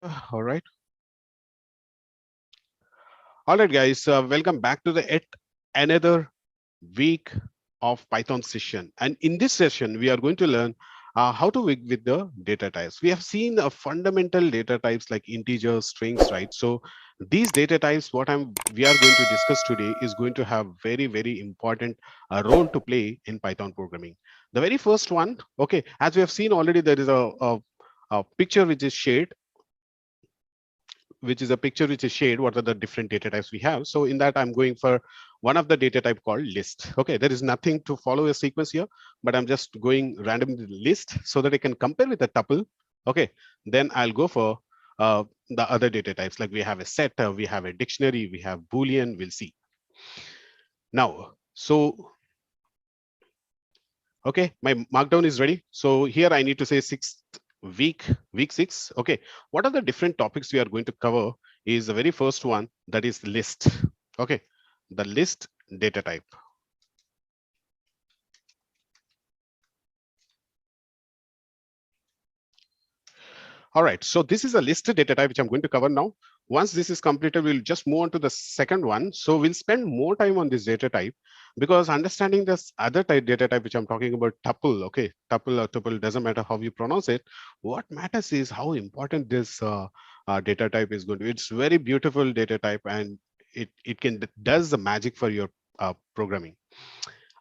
All right. All right, guys. Welcome back to the yet another week of Python session. And in this session, we are going to learn how to work with the data types. We have seen fundamental data types like integers, strings, right? So these data types, we are going to discuss today is going to have very important role to play in Python programming. The very first one, okay, as we have seen already, there is a picture which is a picture which is shared what are the different data types we have. So in that, I'm going for one of the data type called list. Okay, there is nothing to follow a sequence here, but I'm just going randomly list so that I can compare with a tuple. Okay, then I'll go for the other data types, like we have a set, we have a dictionary, we have boolean. We'll see now. So okay, my markdown is ready. So here I need to say week 6. Okay, what are the different topics we are going to cover is the very first one, that is list. Okay, the list data type. All right, so this is a listed data type which I'm going to cover now. Once this is completed, we'll just move on to the second one. So we'll spend more time on this data type because understanding this other type data type, which I'm talking about, tuple, okay, tuple or tuple, doesn't matter how you pronounce it. What matters is how important this data type is going to be. It's very beautiful data type, and it can does the magic for your programming.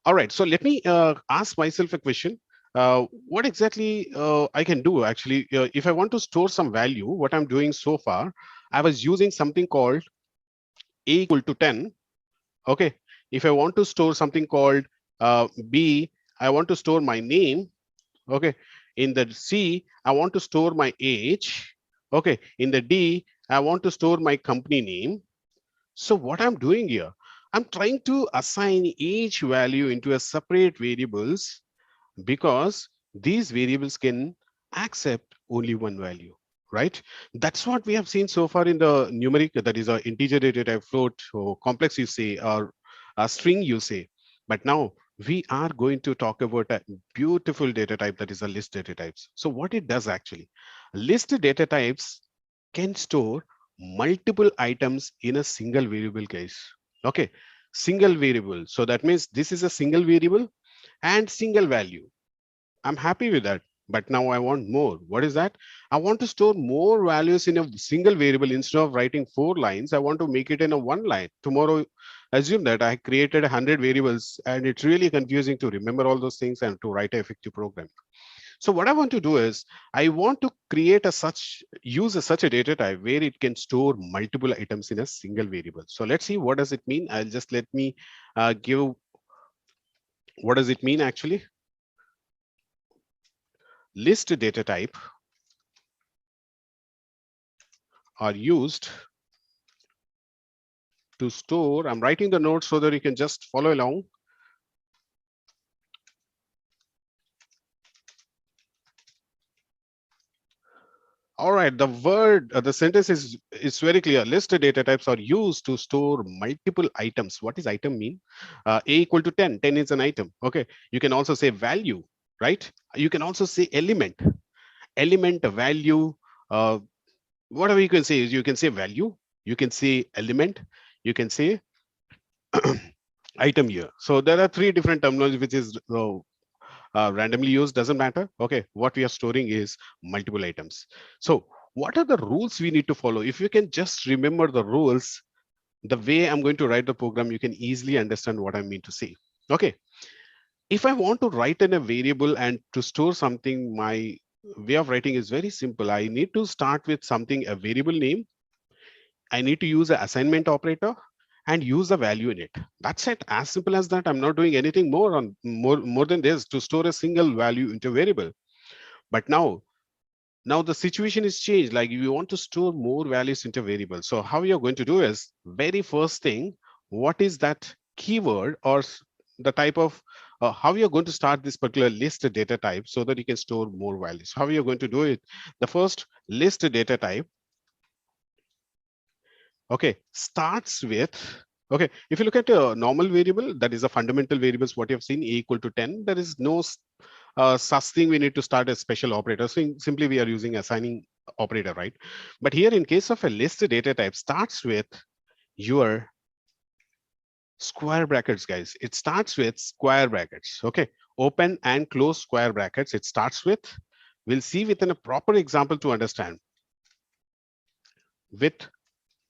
All right, so let me ask myself a question. What exactly I can do actually, if I want to store some value, what I'm doing so far, I was using something called a equal to 10. Okay, if I want to store something called b, I want to store my name. Okay, in the c, I want to store my age. Okay, in the d, I want to store my company name. So what I'm doing here, I'm trying to assign each value into a separate variables because these variables can accept only one value, right? That's what we have seen so far in the numeric, that is a integer data type, float or complex you say, or a string you say. But now we are going to talk about a beautiful data type, that is a list data types. So what it does actually, list data types can store multiple items in a single variable case. Okay, single variable. So that means this is a single variable and single value. I'm happy with that. But now I want more. What is that? I want to store more values in a single variable. Instead of writing 4 lines, I want to make it in a 1 line. Tomorrow, assume that I created 100 variables and it's really confusing to remember all those things and to write an effective program. So what I want to do is I want to create such a data type where it can store multiple items in a single variable. So let's see what does it mean. I'll just let me give what does it mean actually. List data type are used to store. I'm writing the notes so that you can just follow along. All right, the sentence is very clear. List data types are used to store multiple items. What does item mean? A equal to 10. 10 is an item. Okay. You can also say value, right? You can also say element, value. Uh, Whatever you can say is you can say value, you can say element, you can say item here. So there are 3 different terminology which is randomly used, doesn't matter. Okay, what we are storing is multiple items. So what are the rules we need to follow? If you can just remember the rules, the way I'm going to write the program, you can easily understand what I mean to say. Okay, if I want to write in a variable and to store something, my way of writing is very simple. I need to start with something, a variable name. I need to use an assignment operator and use the value in it. That's it, as simple as that. I'm not doing anything more than this to store a single value into a variable. But now the situation is changed. Like you want to store more values into a variable. So how you're going to do is, very first thing, what is that keyword or the type of how you're going to start this particular list data type so that you can store more values. How you're going to do it? The first list data type, okay, starts with, okay, if you look at a normal variable, that is a fundamental variables, what you have seen, a equal to 10, there is no such thing we need to start a special operator. So simply we are using assigning operator, right? But here in case of a list data type starts with your square brackets, guys. It starts with square brackets. Okay, open and close square brackets. It starts with. We'll see within a proper example to understand with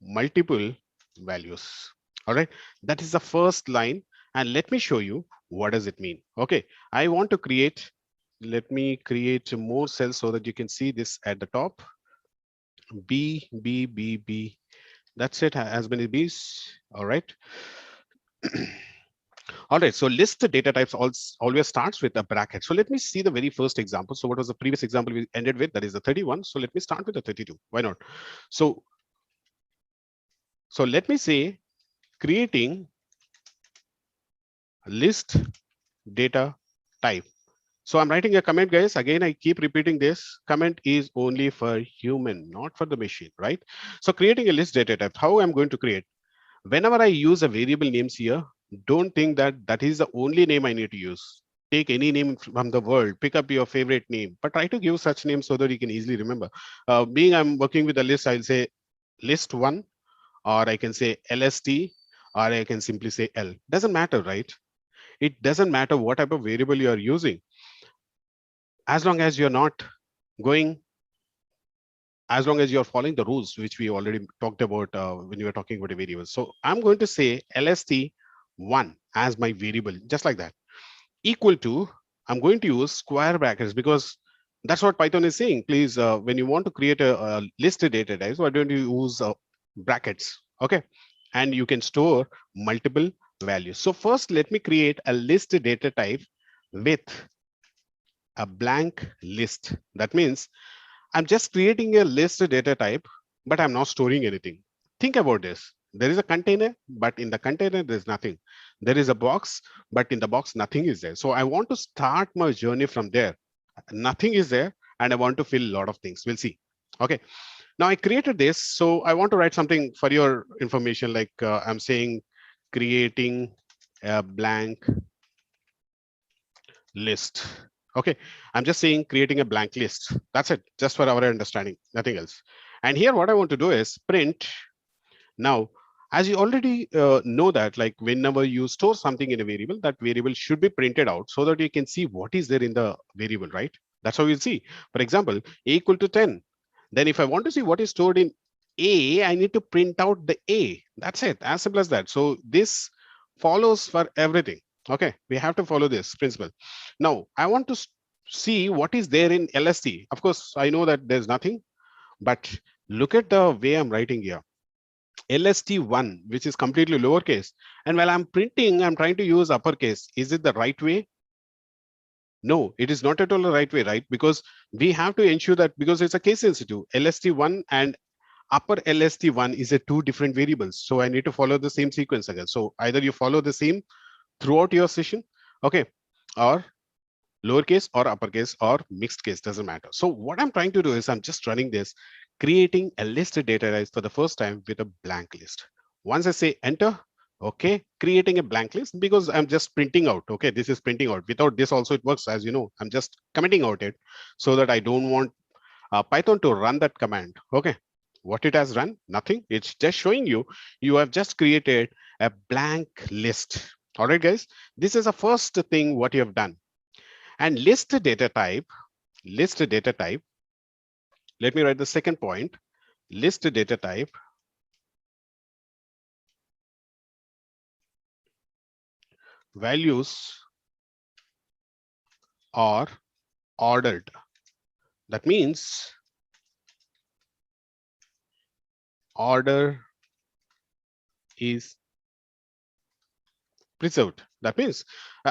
multiple values. All right, that is the first line. And let me show you what does it mean. Okay, I want to create, let me create more cells so that you can see this at the top. B, B, B, B. That's it, as many B's. All right. All right, so list data types always starts with a bracket. So let me see the very first example. So what was the previous example we ended with? That is the 31. So let me start with the 32. Why not? So let me say creating list data type. So I'm writing a comment, guys. Again, I keep repeating this. Comment is only for human, not for the machine, right? So creating a list data type, how I'm going to create? Whenever I use a variable names here, don't think that that is the only name I need to use. Take any name from the world, pick up your favorite name, but try to give such names so that you can easily remember. Being I'm working with a list, I'll say list one, or I can say LST, or I can simply say L. Doesn't matter, right? It doesn't matter what type of variable you are using, as long as you're not going, as long as you're following the rules, which we already talked about when we were talking about a variable. So I'm going to say LST1 as my variable, just like that, equal to, I'm going to use square brackets because that's what Python is saying. Please, when you want to create a listed data types, why don't you use brackets? Okay. And you can store multiple values. So first, let me create a list data type with a blank list. That means I'm just creating a list data type, but I'm not storing anything. Think about this. There is a container, but in the container, there's nothing. There is a box, but in the box, nothing is there. So I want to start my journey from there. Nothing is there, and I want to fill a lot of things. We'll see. Okay. Now I created this. So I want to write something for your information, like I'm saying creating a blank list. Okay, I'm just saying creating a blank list. That's it, just for our understanding, nothing else. And here what I want to do is print. Now, as you already know that, like whenever you store something in a variable, that variable should be printed out so that you can see what is there in the variable, right? That's how you'll see. For example, a equal to 10. Then if I want to see what is stored in A, I need to print out the A. That's it, as simple as that. So this follows for everything. Okay, we have to follow this principle. Now, I want to see what is there in LST. Of course, I know that there's nothing, but look at the way I'm writing here. LST1, which is completely lowercase. And while I'm printing, I'm trying to use uppercase. Is it the right way? No, it is not at all the right way, right? Because we have to ensure that, because it's a case sensitive, LST1 and upper LST1 is a two different variables. So I need to follow the same sequence again. So either you follow the same throughout your session, okay, or lowercase or uppercase or mixed case, doesn't matter. So what I'm trying to do is I'm just running this, creating a list of data types for the first time with a blank list. Once I say enter, okay, creating a blank list because I'm just printing out. Okay, this is printing out. Without this also it works, as you know. I'm just commenting out it so that I don't want Python to run that command. Okay, what it has run? Nothing. It's just showing you, you have just created a blank list. All right, guys, this is the first thing what you have done. And list data type, let me write the second point, list data type values are ordered. That means order is preserved. That means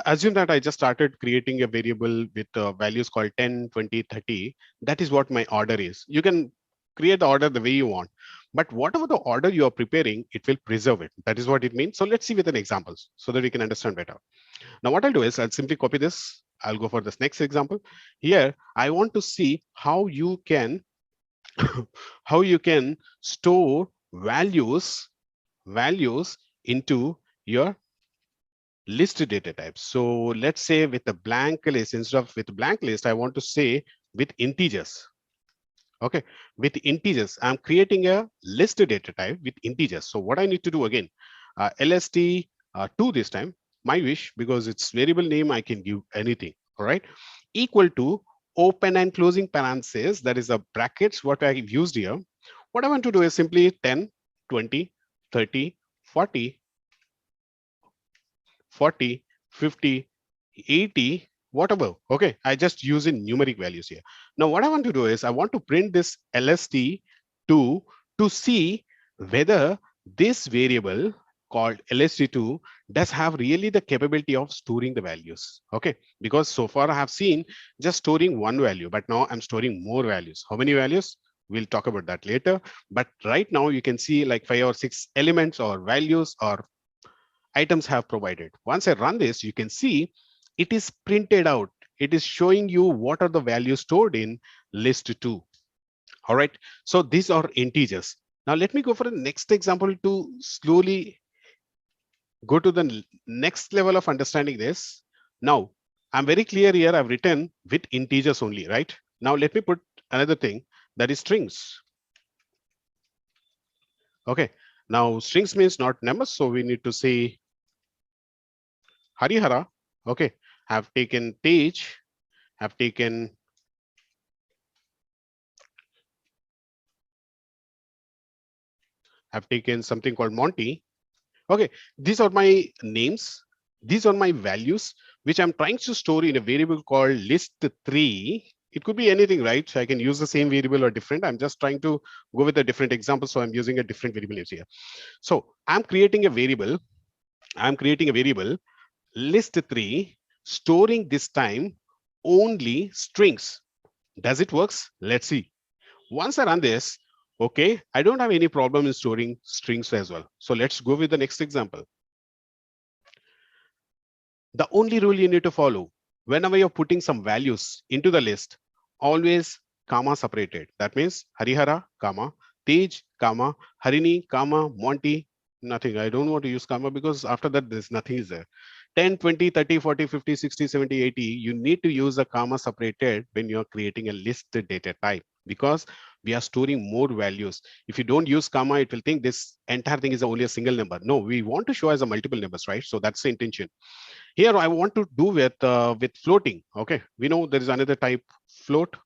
assume that I just started creating a variable with values called 10, 20, 30. That is what my order is. You can create the order the way you want, but whatever the order you are preparing, it will preserve it. That is what it means. So let's see with an examples so that we can understand better. Now what I'll do is I'll simply copy this. I'll go for this next example. Here I want to see how you can how you can store values into your list data types. So let's say with a blank list, instead of with blank list, I want to say with integers. Okay, with integers, I'm creating a list data type with integers. So what I need to do again, lst2 this time, my wish, because it's variable name, I can give anything. All right, equal to open and closing parentheses, that is a brackets what I've used here. What I want to do is simply 10, 20, 30, 40, 40, 50, 80, whatever. Okay, I just use in numeric values here. Now, what I want to do is I want to print this lst2 to see whether this variable called lst2 does have really the capability of storing the values. Okay, because so far I have seen just storing one value, but now I'm storing more values. How many values? We'll talk about that later. But right now you can see like 5 or 6 elements or values or items have provided. Once I run this, you can see it is printed out. It is showing you what are the values stored in list 2. All right. So these are integers. Now let me go for the next example to slowly go to the next level of understanding this. Now I'm very clear here. I've written with integers only, right? Now let me put another thing, that is strings. Okay. Now strings means not numbers. So we need to say Harihara. Okay. Have taken Tej, have taken something called Monty. Okay, these are my names. These are my values, which I'm trying to store in a variable called list3. It could be anything, right? So I can use the same variable or different. I'm just trying to go with a different example. So I'm using a different variable here. So I'm creating a variable. I'm creating a variable list3, storing this time only strings. Does it works? Let's see. Once I run this, okay, I don't have any problem in storing strings as well. So let's go with the next example. The only rule you need to follow whenever you're putting some values into the list, always comma separated. That means Harihara, comma, Tej, comma, Harini, comma, Monty, nothing. I don't want to use comma because after that, there's nothing is there. 10, 20, 30, 40, 50, 60, 70, 80, you need to use a comma separated when you're creating a list data type because we are storing more values. If you don't use comma, it will think this entire thing is only a single number. No, we want to show as a multiple numbers, right? So that's the intention. Here I want to do with floating. Okay, we know there is another type, float.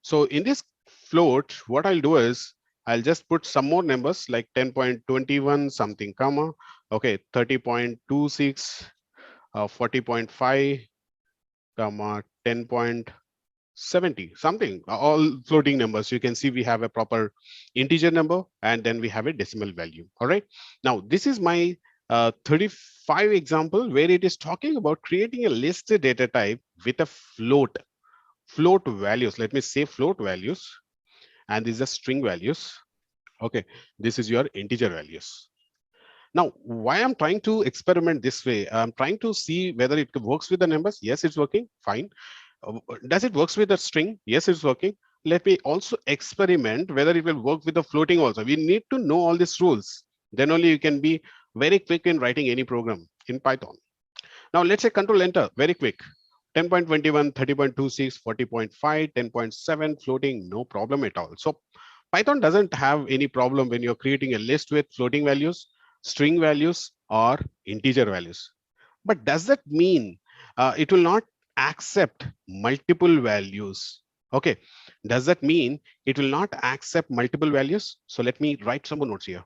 So in this float, what I'll do is I'll just put some more numbers like 10.21 something comma, okay, 30.26, 40.5 comma, 10.70 something, all floating numbers. You can see we have a proper integer number and then we have a decimal value. All right, now this is my 35 example where it is talking about creating a listed data type with a float values. Let me say float values, and these are string values. Okay, this is your integer values. Now, why I'm trying to experiment this way, I'm trying to see whether it works with the numbers. Yes, it's working fine. Does it works with a string? Yes, it's working. Let me also experiment whether it will work with the floating also. We need to know all these rules. Then only you can be very quick in writing any program in Python. Now let's say control enter, very quick. 10.21, 30.26, 40.5, 10.7, floating, no problem at all. So Python doesn't have any problem when you're creating a list with floating values, string values, or integer values. But does that mean it will not accept multiple values? Okay, does that mean it will not accept multiple values? So let me write some more notes here.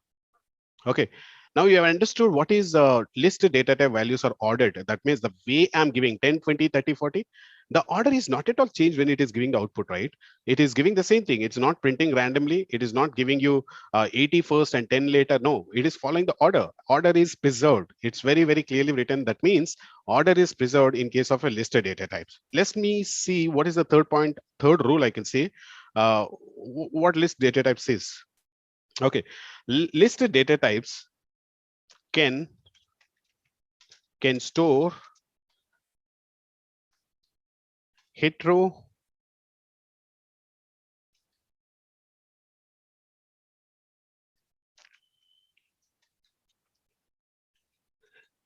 Okay, now you have understood what is list data type values are ordered. That means the way I'm giving 10, 20, 30, 40, the order is not at all changed when it is giving the output, right? It is giving the same thing. It's not printing randomly. It is not giving you 80 first and 10 later. No, it is following the order. Order is preserved. It's very, very clearly written. That means order is preserved in case of a listed data types. Let me see what is the third rule I can say. What list data type says. Okay, listed data types can store hetero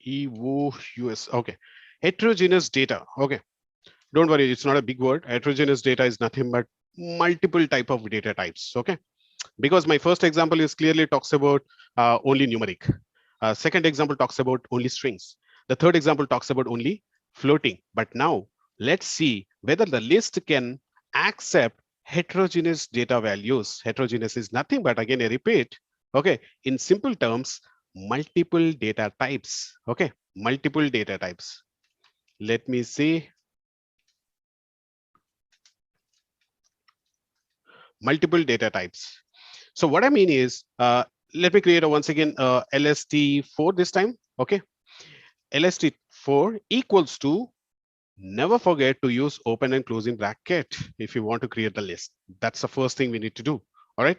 EOUS. Okay. Heterogeneous data. Okay. Don't worry, it's not a big word. Heterogeneous data is nothing but multiple type of data types. Okay. Because my first example is clearly talks about only numeric. Second example talks about only strings. The third example talks about only floating. But now let's see whether the list can accept heterogeneous data values. Heterogeneous is nothing but, again, I repeat, okay, in simple terms, multiple data types. Okay, multiple data types. Let me see. Multiple data types. So what I mean is, let me create a once again LST4 this time. Okay, LST4 equals to, never forget to use open and closing bracket if you want to create the list. That's the first thing we need to do. All right.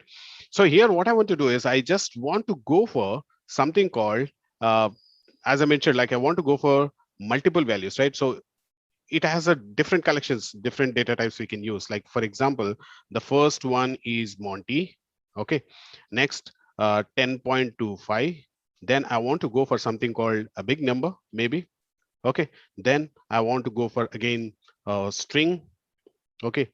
So here, what I want to do is I just want to go for something called, as I mentioned, like I want to go for multiple values, right? So it has a different collections, different data types we can use. Like for example, the first one is Monty. Okay. Next, 10.25. Then I want to go for something called a big number, maybe. Okay. Then I want to go for again string. Okay.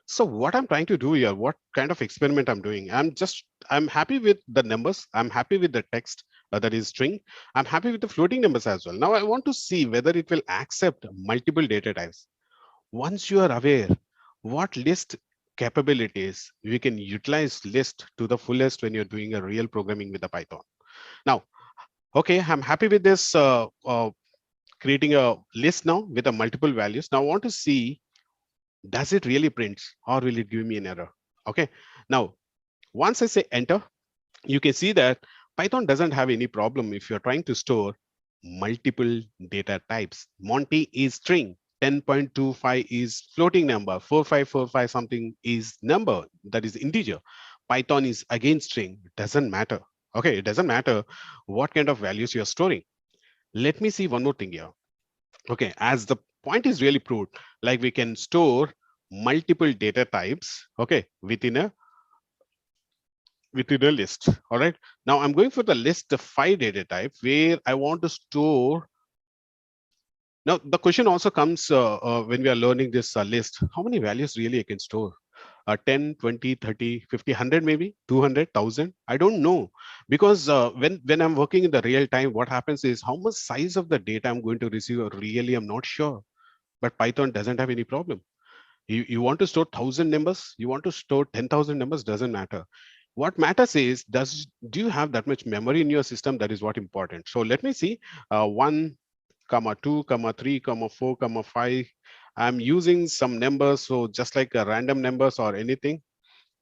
So what I'm trying to do here, what kind of experiment I'm doing, I'm happy with the numbers. I'm happy with the text that is string. I'm happy with the floating numbers as well. Now I want to see whether it will accept multiple data types. Once you are aware what list capabilities, we can utilize list to the fullest when you're doing a real programming with the Python. Now, okay, I'm happy with this creating a list now with a multiple values. Now I want to see, does it really print or will it give me an error? Okay. Now, once I say enter, you can see that Python doesn't have any problem if you're trying to store multiple data types. Monty is string, 10.25 is floating number, 4545 something is number, that is integer. Python is again string, doesn't matter. Okay, it doesn't matter what kind of values you're storing. Let me see one more thing here. Okay, as the point is really proved, like we can store multiple data types, okay, within a list. All right. Now I'm going for the list of 5 data type where I want to store. Now the question also comes when we are learning this list, how many values really I can store? 10, 20, 30, 50, 100, maybe 200, 1000. I don't know. Because when I'm working in the real time, what happens is how much size of the data I'm going to receive, really, I'm not sure. But Python doesn't have any problem. You want to store 1000 numbers, you want to store 10,000 numbers, doesn't matter. What matters is, do you have that much memory in your system? That is what important. So let me see, 1 comma 2 comma 3 comma 4 comma 5. I'm using some numbers, so just like a random numbers or anything.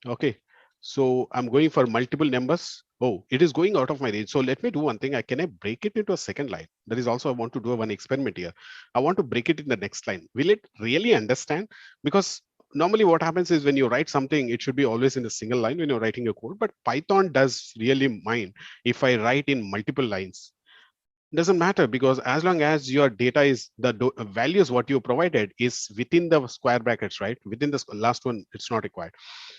Okay, so I'm going for multiple numbers. Oh, it is going out of my range. So let me do one thing. Can I break it into a second line? That is also, I want to do one experiment here. I want to break it in the next line. Will it really understand? Because normally what happens is when you write something, it should be always in a single line when you're writing your code. But Python does really mind if I write in multiple lines. Doesn't matter, because as long as your data is values what you provided is within the square brackets, right? Within the last one, it's not required.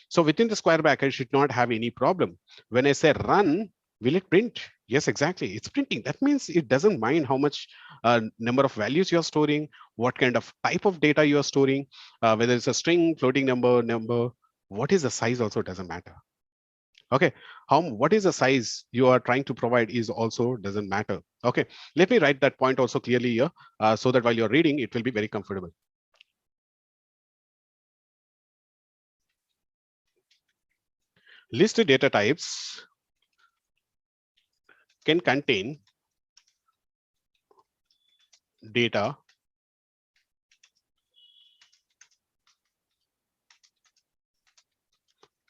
So within the square bracket should not have any problem. When I say run, will it print? Yes, exactly. It's printing. That means it doesn't mind how much number of values you're storing, what kind of type of data you're storing, whether it's a string, floating number, what is the size also doesn't matter. Okay, what is the size you are trying to provide is also doesn't matter. Okay, let me write that point also clearly here, so that while you're reading, it will be very comfortable. List data types can contain data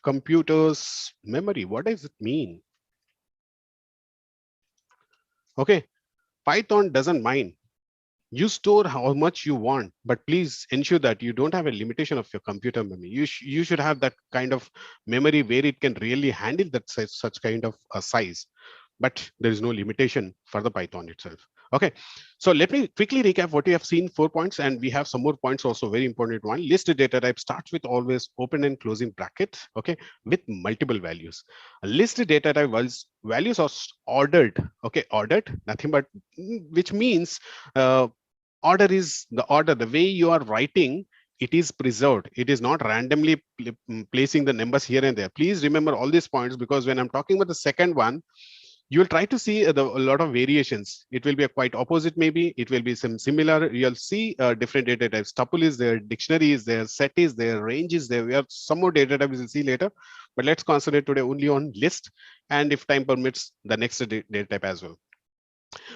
computers memory. What does it mean? Okay, Python doesn't mind. You store how much you want, but please ensure that you don't have a limitation of your computer memory. You should have that kind of memory where it can really handle that size, such kind of a size. But there is no limitation for the Python itself. Okay, so let me quickly recap what we have seen, 4 points, and we have some more points also, very important one. List data type starts with always open and closing bracket, okay, with multiple values. A list data type was values are ordered, okay, ordered, nothing but, which means order is the order, the way you are writing, it is preserved. It is not randomly placing the numbers here and there. Please remember all these points, because when I'm talking about the second one, you will try to see a lot of variations. It will be a quite opposite, maybe it will be some similar. You'll see different data types. Tuple is there, dictionary is there, set is there, range is there. We have some more data types we'll see later, but let's concentrate today only on list, and if time permits, the next data type as well.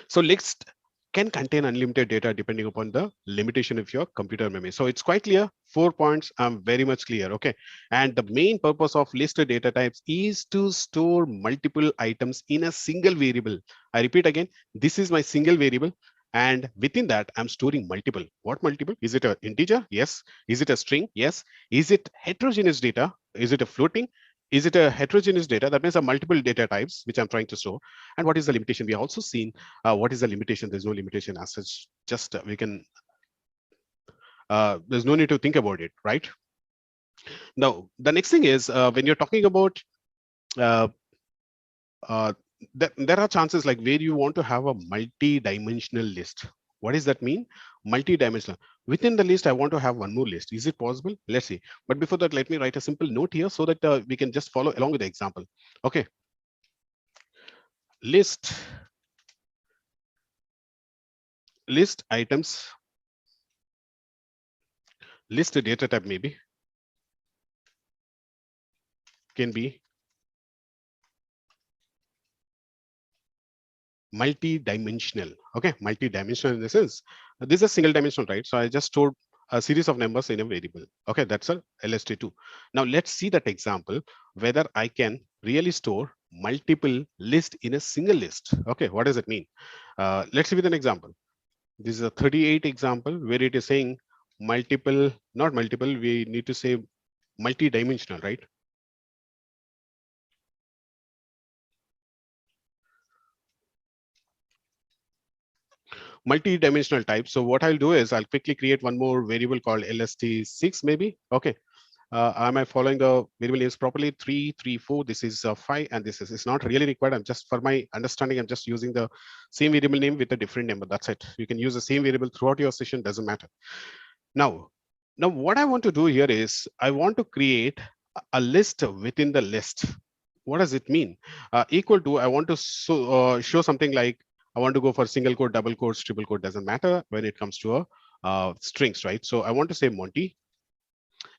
So list can contain unlimited data depending upon the limitation of your computer memory. So it's quite clear. 4 points, I'm very much clear. Okay. And the main purpose of listed data types is to store multiple items in a single variable. I repeat again, this is my single variable. And within that, I'm storing multiple. What multiple? Is it an integer? Yes. Is it a string? Yes. Is it heterogeneous data? Is it a floating? Is it a heterogeneous data? That means a multiple data types which I'm trying to store. And what is the limitation? We also seen what is the limitation. There's no limitation as such. Just we can. There's no need to think about it, right? Now, the next thing is when you're talking about uh, uh, there are chances like where you want to have a multi-dimensional list. What does that mean? Multi-dimensional. Within the list, I want to have one more list. Is it possible? Let's see. But before that, let me write a simple note here so that we can just follow along with the example. Okay. List items, list data type maybe can be multi-dimensional. Okay, multi-dimensional in the sense this is a single dimensional, right? So I just stored a series of numbers in a variable. Okay, that's a LST2. Now let's see that example whether I can really store multiple lists in a single list. Okay, what does it mean? Let's see with an example. This is a 38 example where it is saying multiple, not multiple, we need to say multi-dimensional, right? Multi-dimensional type. So what I'll do is I'll quickly create one more variable called LST6 maybe. Okay. Am I following the variable names properly? 3, 3, 4. This is 5, and this is it's not really required. I'm just, for my understanding, I'm just using the same variable name with a different number. That's it. You can use the same variable throughout your session. Doesn't matter. Now, what I want to do here is I want to create a list within the list. What does it mean? Equal to, I want to show something like I want to go for single quote, double quotes, triple quote, doesn't matter when it comes to a strings, right? So I want to say Monty,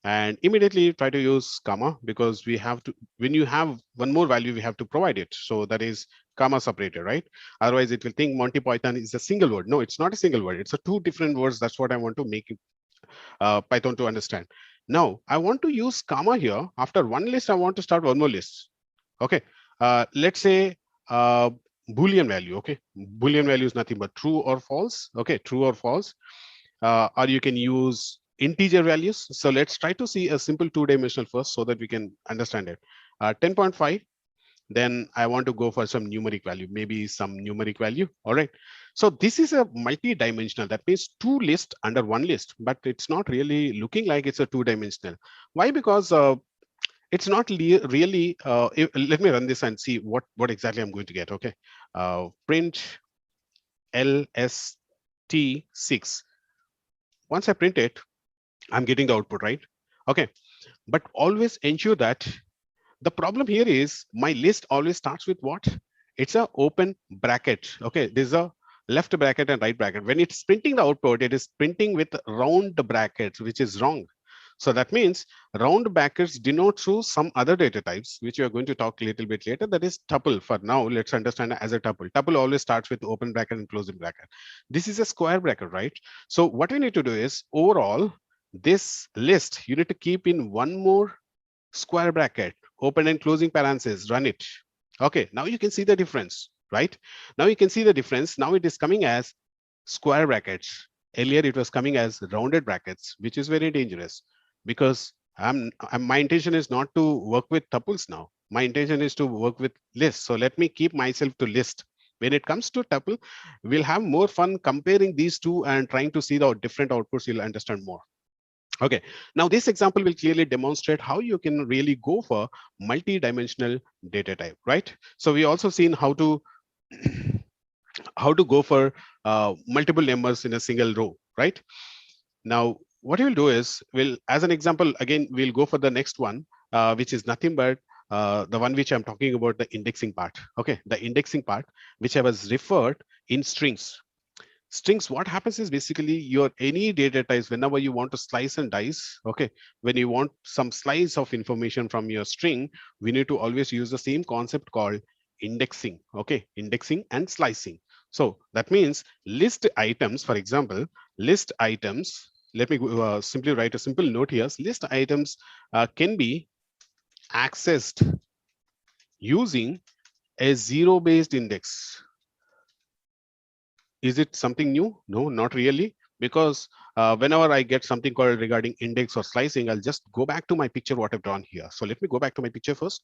and immediately try to use comma, because we have to, when you have one more value, we have to provide it. So that is comma separated, right? Otherwise it will think Monty Python is a single word. No, it's not a single word. It's a two different words. That's what I want to make Python to understand. Now I want to use comma here. After one list, I want to start one more list. Okay. Let's say Boolean value. Okay. Boolean value is nothing but true or false. Okay. True or false. Or you can use integer values. So let's try to see a simple two-dimensional first so that we can understand it. 10.5. Then I want to go for some numeric value, maybe some numeric value. All right. So this is a multi-dimensional. That means two lists under one list, but it's not really looking like it's a two-dimensional. Why? Because it's not really. Let me run this and see what exactly I'm going to get. Okay. Print LST6. Once I print it, I'm getting the output, right? Okay. But always ensure that the problem here is my list always starts with what? It's a open bracket. Okay, there's a left bracket and right bracket. When it's printing the output, it is printing with round brackets, which is wrong. So that means round brackets denote through some other data types, which we are going to talk a little bit later. That is tuple. For now, let's understand as a tuple. Tuple always starts with open bracket and closing bracket. This is a square bracket, right? So what we need to do is overall, this list, you need to keep in one more square bracket, open and closing parentheses, run it. Okay, now you can see the difference, right? Now you can see the difference. Now it is coming as square brackets. Earlier it was coming as rounded brackets, which is very dangerous, because my intention is not to work with tuples now. My intention is to work with lists. So let me keep myself to list, When it comes to tuple, we'll have more fun comparing these two and trying to see the different outputs. You'll understand more. Okay, now this example will clearly demonstrate how you can really go for multi-dimensional data type, right? So we also seen how to go for multiple numbers in a single row, right? Now, what you'll do is, as an example, again, we'll go for the next one, which is nothing but the one which I'm talking about, the indexing part. Okay, the indexing part, which I was referred in strings. Strings, what happens is basically your any data types, whenever you want to slice and dice, okay, when you want some slice of information from your string, we need to always use the same concept called indexing. Okay, indexing and slicing. So that means list items, for example, list items, let me simply write a simple note here. List items can be accessed using a zero based index. Is it something new? No, not really, because whenever I get something called regarding index or slicing, I'll just go back to my picture, what I've drawn here. So let me go back to my picture first.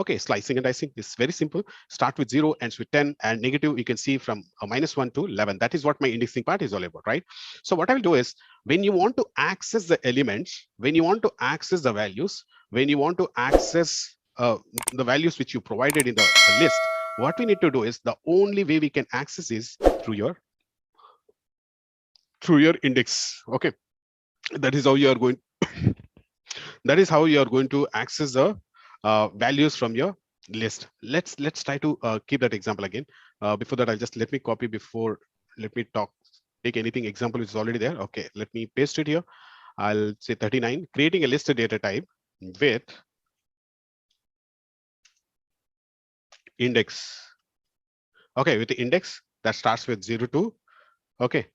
Okay, slicing and dicing is very simple. Start with 0, ends with 10, and negative, you can see from -1 to 11. That is what my indexing part is all about, right? So what I'll do is, when you want to access the elements, when you want to access the values, when you want to access the values which you provided in the list, what we need to do is, the only way we can access is through your index. Okay, that is how you are going that is how you are going to access the values from your list. Let's try to keep that example again. Before that, I'll just let me copy before, let me take anything example which is already there. Okay, let me paste it here. I'll say 39, creating a list data type with index. Okay, with the index that starts with 0 to, okay,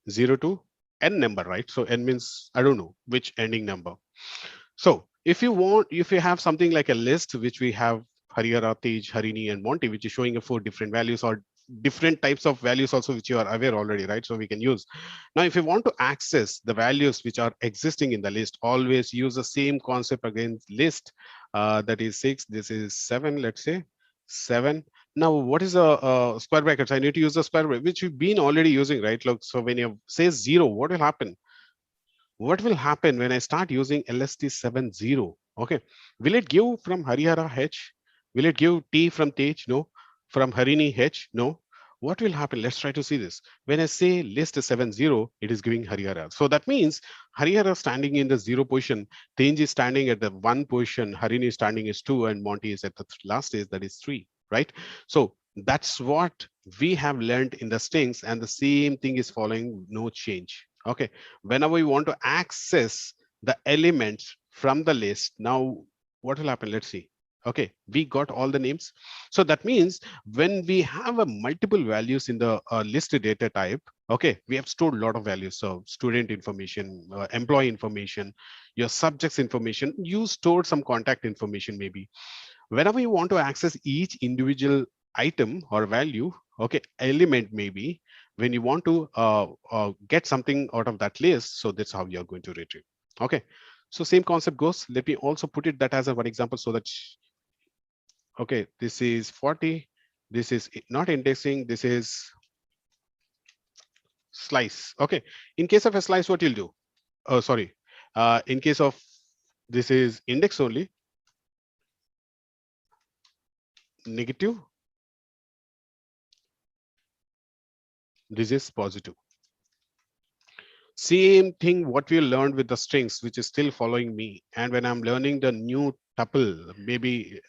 0 to n number, right? So n means I don't know which ending number. So if you have something like a list, which we have Harihara, Tej, Harini, and Monty, which is showing a 4 different values or different types of values also, which you are aware already, right? So we can use. Now, if you want to access the values which are existing in the list, always use the same concept against list. That is 6, this is 7, let's say 7. Now, what is the square brackets? I need to use the square bracket, which we've been already using, right? Look, so when you say 0, what will happen? What will happen when I start using LST70? Okay, will it give from Harihara H? Will it give T from Tej? No. From Harini H? No. What will happen? Let's try to see this. When I say list 70, it is giving Harihara. So that means Harihara standing in the 0 position, Tej is standing at the 1 position, Harini is standing is 2, and Monty is at the last stage, that is 3, right? So that's what we have learned in the strings, and the same thing is following, no change. Okay, whenever we want to access the elements from the list, now what will happen? Let's see. Okay, we got all the names. So that means when we have a multiple values in the list data type, okay, we have stored a lot of values. So student information, employee information, your subjects information, you stored some contact information maybe. Whenever you want to access each individual item or value, okay, element maybe, when you want to get something out of that list, so that's how you're going to retrieve. Okay, so same concept goes. Let me also put it that as a one example, so that, okay, this is 40, this is not indexing, this is slice. Okay, in case of a slice, what you'll do, oh sorry, in case of this is index only, negative, this is positive. Same thing what we learned with the strings, which is still following me. And when I'm learning the new tuple, maybe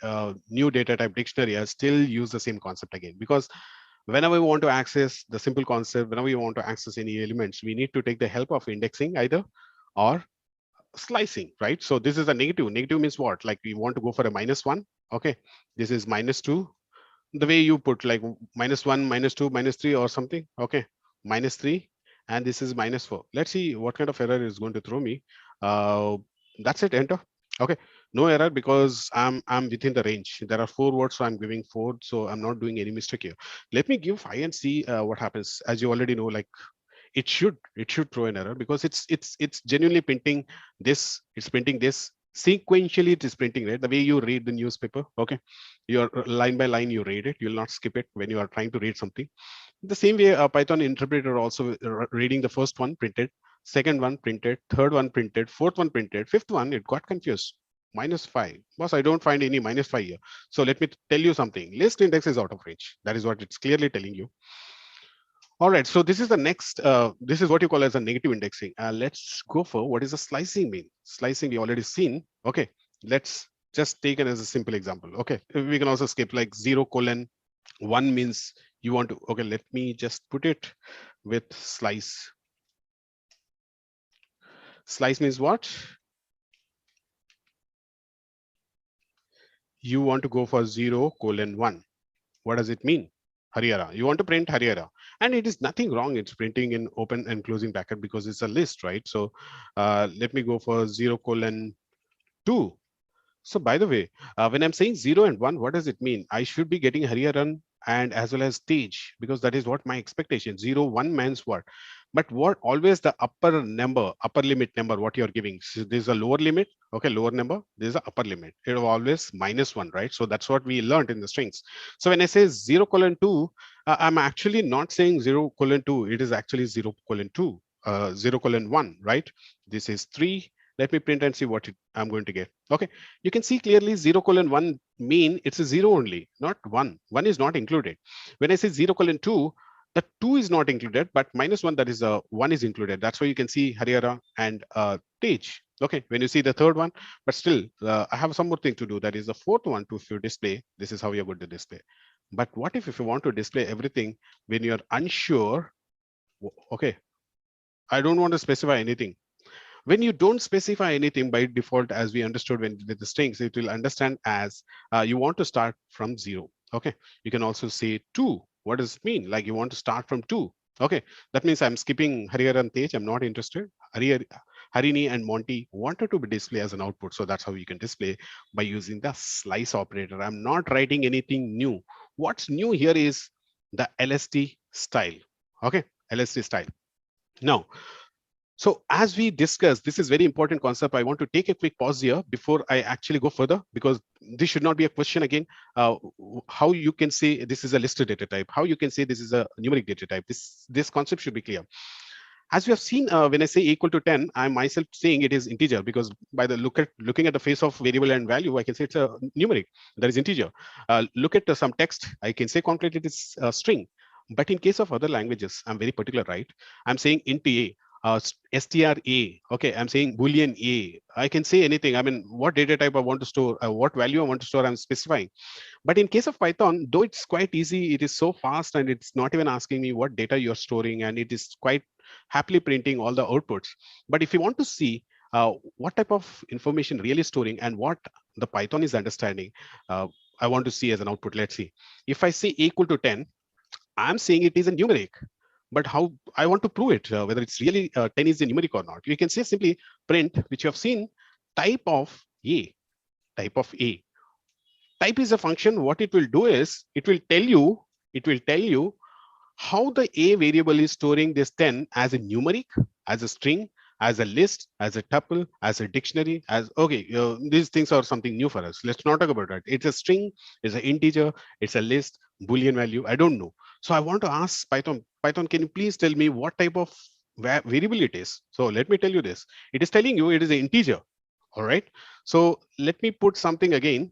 new data type dictionary, I still use the same concept again. Because whenever we want to access the simple concept, whenever we want to access any elements, we need to take the help of indexing either or slicing, right? So this is a negative. Negative means what? Like we want to go for a -1. Okay, this is -2. The way you put like -1, -2, -3 or something. Okay, -3, and this is -4. Let's see what kind of error is going to throw me. Uh, that's it, enter. Okay, no error because I'm within the range. There are 4 words, so I'm giving 4, so I'm not doing any mistake here. Let me give 5 and see what happens. As you already know, like it should throw an error because it's genuinely printing this, it's printing this, Sequentially it is printing, right? The way you read the newspaper, okay, you're line by line you read it, you'll not skip it when you are trying to read something. The same way a Python interpreter also reading the first one printed, second one printed, third one printed, fourth one printed, fifth one it got confused. -5. Boss, I don't find any -5 here. So let me tell you something. List index is out of range. That is what it's clearly telling you. All right, so this is the next, this is what you call as a negative indexing. Let's go for what is a slicing mean. Slicing we already seen. Okay, let's just take it as a simple example. Okay, we can also skip like 0:1 means you want to, okay, let me just put it with slice. Slice means what? You want to go for 0:1. What does it mean? Hariara. You want to print Hariara. And it is nothing wrong. It's printing in open and closing bracket because it's a list, right? So let me go for 0:2. So by the way, when I'm saying 0 and 1, what does it mean? I should be getting Hariharan and as well as stage, because that is what my expectation. 0:1 means what? But what always the upper number, upper limit number, what you're giving. So there's a lower limit, okay, lower number, there's an upper limit. It will always -1, right? So that's what we learned in the strings. So when I say 0:2, I'm actually not saying 0:2, it is actually 0:2, 0:1, right? This is 3. Let me print and see what I'm going to get. Okay, you can see clearly 0:1 mean it's a 0 only, not 1. 1 is not included. When I say 0:2, the 2 is not included, but -1, that is a 1 is included. That's why you can see Hariara and Tej. Okay, when you see the third one, but still, I have some more thing to do. That is the fourth one to, if you display, this is how you're going to display. But what if you want to display everything when you're unsure? Okay, I don't want to specify anything. When you don't specify anything by default, as we understood when with the strings, it will understand as you want to start from 0. Okay, you can also say 2. What does it mean? Like you want to start from 2. Okay, that means I'm skipping Harihar and Tej. I'm not interested. Harini and Monty wanted to be displayed as an output, so that's how you can display by using the slice operator. I'm not writing anything new. What's new here is the LST style. Okay, LST style. Now, so as we discussed, this is very important concept. I want to take a quick pause here before I actually go further, because this should not be a question again. How you can say this is a listed data type, how you can say this is a numeric data type. This concept should be clear. As we have seen, when I say equal to 10, I'm myself saying it is integer, because by the looking at the face of variable and value, I can say it's a numeric, that is integer. Look at some text, I can say concrete it is a string. But in case of other languages, I'm very particular, right? I'm saying int a, str a, okay, I'm saying boolean a. I can say anything. I mean, what data type I want to store, what value I want to store, I'm specifying. But in case of Python, though it's quite easy, it is so fast and it's not even asking me what data you're storing, and it is quite happily printing all the outputs. But if you want to see what type of information really storing and what the Python is understanding, I want to see as an output. Let's see. If I say equal to 10, I'm saying it is a numeric. But how I want to prove it, whether it's really 10 is a numeric or not. You can say simply print, which you have seen, type of A, type of A. Type is a function. What it will do is it will tell you how the A variable is storing this 10 as a numeric, as a string, as a list, as a tuple, as a dictionary, as, okay, these things are something new for us. Let's not talk about that. It's a string, it's an integer, it's a list, Boolean value, I don't know. So I want to ask Python, can you please tell me what type of variable it is? So let me tell you this. It is telling you it is an integer. All right. So let me put something again.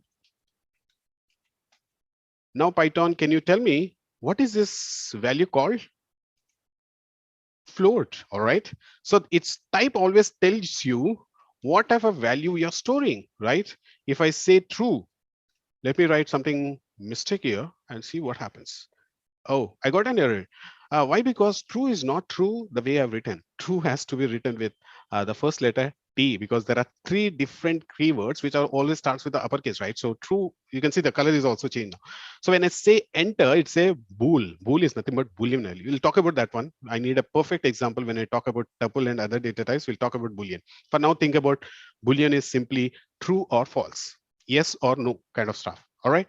Now, Python, can you tell me what is this value called? Float. All right. So its type always tells you what type of value you're storing, right? If I say true, let me write something mistake here and see what happens. Oh, I got an error. Why? Because true is not true the way I've written. True has to be written with the first letter T, because there are 3 different keywords which are always starts with the uppercase, right? So true, you can see the color is also changed now. So when I say enter, it's a bool. Bool is nothing but Boolean value. We'll talk about that one. I need a perfect example when I talk about tuple and other data types. We'll talk about Boolean. For now, think about Boolean is simply true or false, yes or no kind of stuff. All right.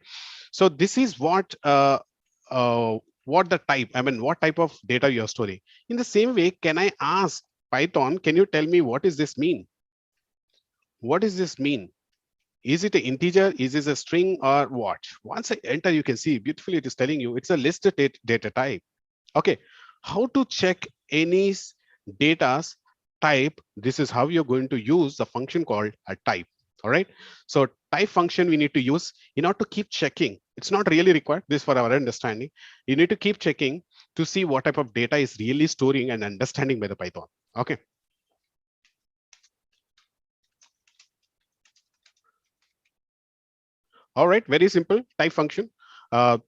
So this is what the type, I mean, what type of data you're storing. In the same way, can I ask Python, can you tell me what does this mean? what does this mean? Is it an integer? Is it a string or what? Once I enter, you can see beautifully it is telling you it's a listed data type. Okay, how to check any data's type? This is how you're going to use the function called a type. All right, so type function we need to use in order to keep checking. It's not really required, this for our understanding. You need to keep checking to see what type of data is really storing and understanding by the Python. Okay. All right, very simple type function. Uh,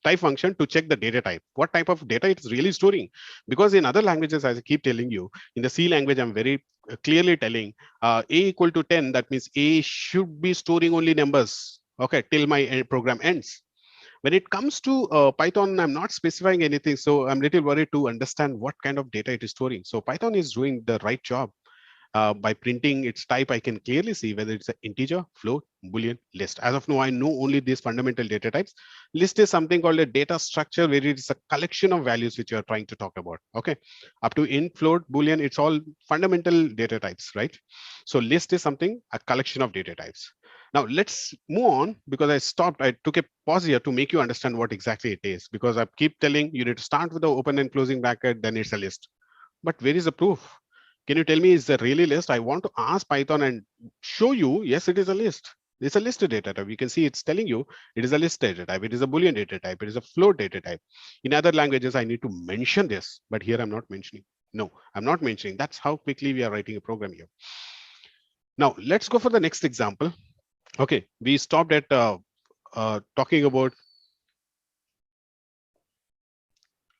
type function to check the data type, what type of data it is really storing. Because in other languages, as I keep telling you, in the C language, I'm very clearly telling a equal to 10, that means a should be storing only numbers, okay, till my program ends. When it comes to Python, I'm not specifying anything, so I'm little worried to understand what kind of data it is storing. So Python is doing the right job. By printing its type, I can clearly see whether it's an integer, float, boolean, list. As of now, I know only these fundamental data types. List is something called a data structure, where it is a collection of values which you are trying to talk about. Okay, up to int, float, boolean, it's all fundamental data types, right? So list is something, a collection of data types. Now let's move on, because I took a pause here to make you understand what exactly it is, because I keep telling you need to start with the open and closing bracket, then it's a list. But where is the proof? Can you tell me, is there really list? I want to ask Python and show you, yes, it is a list. It's a listed data type. You can see it's telling you it is a list data type. It is a Boolean data type. It is a float data type. In other languages, I need to mention this, but here I'm not mentioning. No, I'm not mentioning. That's how quickly we are writing a program here. Now, let's go for the next example. Okay, we stopped at talking about,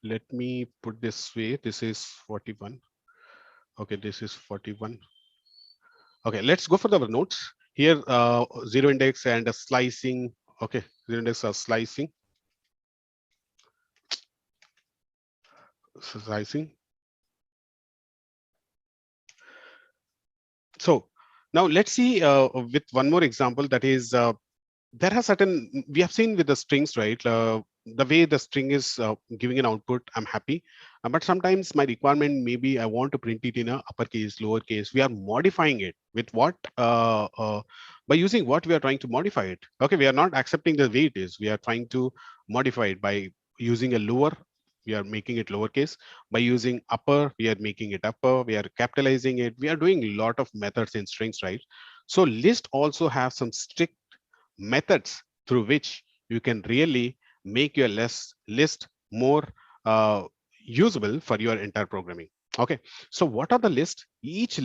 let me put this way, this is 41. Okay, this is 41. Okay, let's go for the notes. Here, zero index and a slicing. Okay, zero index are slicing. So now let's see with one more example, that is there are certain, we have seen with the strings, right? The way the string is giving an output, I'm happy. But sometimes my requirement, maybe I want to print it in a uppercase, lowercase. We are modifying it with what? By using what we are trying to modify it. Okay, we are not accepting the way it is. We are trying to modify it by using a lower. We are making it lowercase. By using upper, we are making it upper. We are capitalizing it. We are doing a lot of methods in strings, right? So list also have some strict methods through which you can really make your list more usable for your entire programming. Okay, so what are the list? Each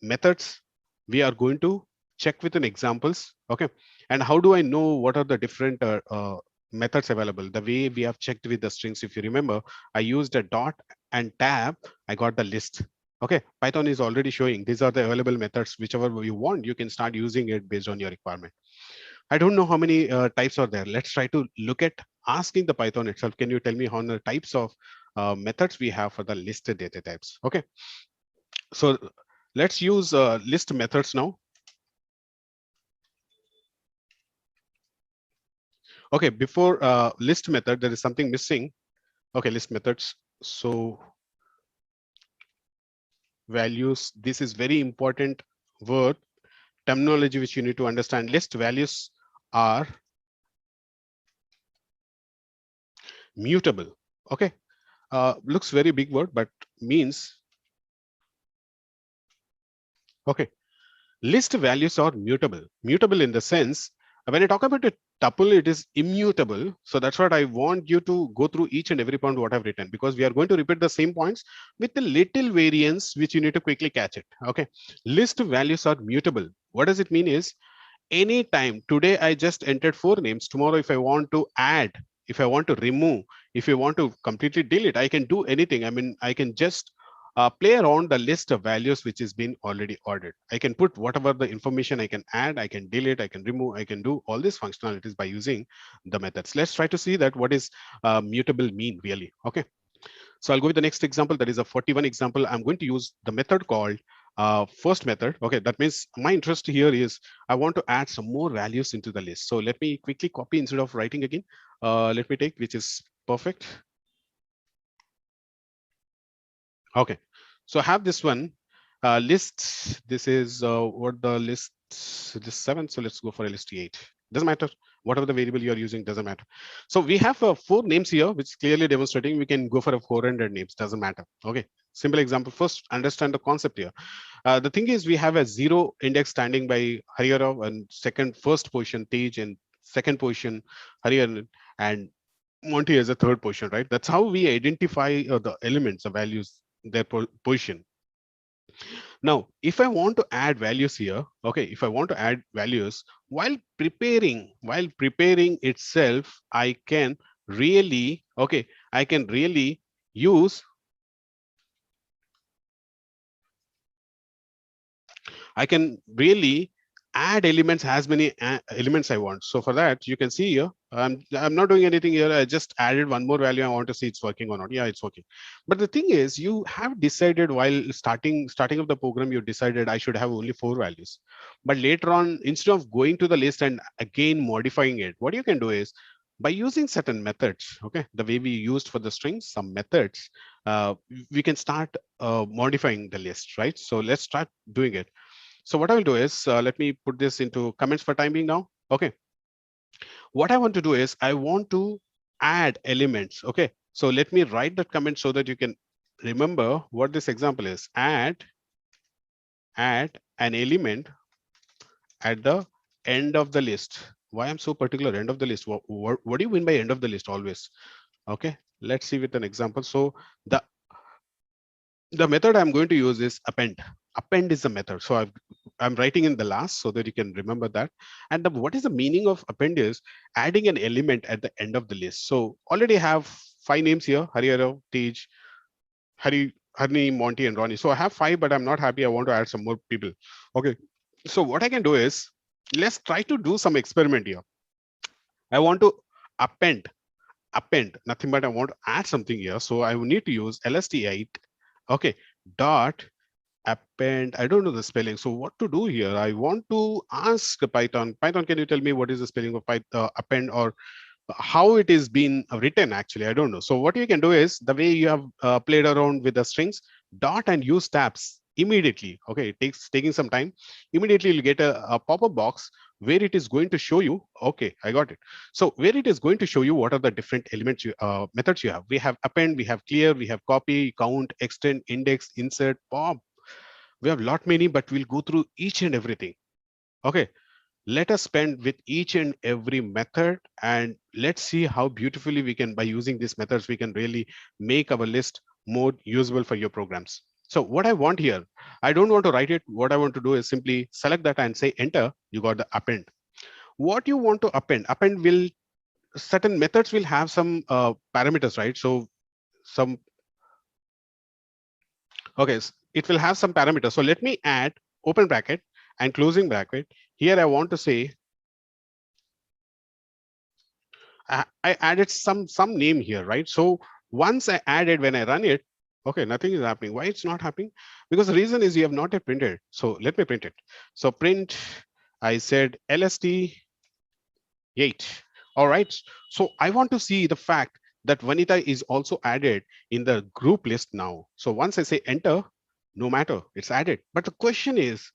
methods we are going to check with an examples. Okay, and how do I know what are the different methods available? The way we have checked with the strings, if you remember, I used a dot and tab, I got the list. Okay, Python is already showing these are the available methods. Whichever you want, you can start using it based on your requirement. I don't know how many types are there. Let's try to look at asking the Python itself. Can you tell me how many types of methods we have for the listed data types? Okay, so let's use list methods now. Okay, before list method, there is something missing. Okay, list methods. So values, this is very important word, terminology which you need to understand. List values are mutable. Okay, looks very big word, but means, okay, list values are mutable. Mutable in the sense, when I talk about a tuple, it is immutable. So that's what I want you to go through each and every point what I've written, because we are going to repeat the same points with a little variance, which you need to quickly catch it. Okay, list values are mutable. What does it mean is, anytime today I just entered 4 names, tomorrow if I want to add, if I want to remove, if I want to completely delete, I can do anything. I mean, I can just play around the list of values which has been already ordered. I can put whatever the information I can add, I can delete, I can remove, I can do all these functionalities by using the methods. Let's try to see that what is mutable mean really. Okay, so I'll go with the next example. That is a 41 example. I'm going to use the method called first method. Okay, that means my interest here is I want to add some more values into the list. So let me quickly copy instead of writing again. Let me take, which is perfect. Okay, so I have this one. List, this is what the list, this 7, so let's go for a list 8. Doesn't matter, whatever the variable you're using, doesn't matter. So we have 4 names here, which clearly demonstrating we can go for a 400 names, doesn't matter. Okay, simple example. First, understand the concept here. The thing is, we have a 0 index standing by Hariyara, and first position Tej, and second position Hariharan, and Monty as a third position, right? That's how we identify the elements, the values, their position. Now, if I want to add values here, okay, if I want to add values while preparing itself, I can really, okay, I can really use, I can really add elements, as many elements I want. So for that, you can see here, I'm not doing anything here. I just added one more value. I want to see it's working or not. Yeah, it's working. But the thing is, you have decided while starting of the program, you decided I should have only 4 values. But later on, instead of going to the list and again modifying it, what you can do is by using certain methods, okay, the way we used for the strings, some methods, we can start modifying the list, right? So let's start doing it. So what I will do is, let me put this into comments for time being now. Okay. What I want to do is I want to add elements. Okay. So let me write that comment so that you can remember what this example is. Add an element at the end of the list. Why I'm so particular, end of the list? What do you mean by end of the list always? Okay. Let's see with an example. So the method I'm going to use is append. Append is the method. So I'm writing in the last so that you can remember that. And what is the meaning of append is adding an element at the end of the list. So already have 5 names here: Hariyara, Tej, Harni, Monty, and Ronnie. So I have 5, but I'm not happy. I want to add some more people. Okay. So what I can do is, let's try to do some experiment here. I want to append nothing, but I want to add something here. So I will need to use lst8, okay, dot append. I don't know the spelling. So what to do here? I want to ask Python, can you tell me what is the spelling of append, or how it is being written? Actually, I don't know. So what you can do is, the way you have played around with the strings, dot and use tabs immediately. Okay, it takes taking some time. Immediately you'll get a pop-up box where it is going to show you. Okay, I got it. So where it is going to show you what are the different elements methods you have. We have append, we have clear, we have copy, count, extend, index, insert, pop. We have lot many, but we'll go through each and everything. Okay, let us spend with each and every method, and let's see how beautifully we can, by using these methods, we can really make our list more usable for your programs. So what I want here, I don't want to write it. What I want to do is simply select that and say enter. You got the append. What you want to append will, certain methods will have some parameters, right? So some, okay, it will have some parameters. So let me add open bracket and closing bracket. Here I want to say, I added some name here, right? So once I added, when I run it, okay, nothing is happening. Why it's not happening? Because the reason is you have not yet printed. So let me print it. So print, I said LST 8. All right. So I want to see the fact that Vanita is also added in the group list now. So once I say enter, no matter, it's added. But the question is,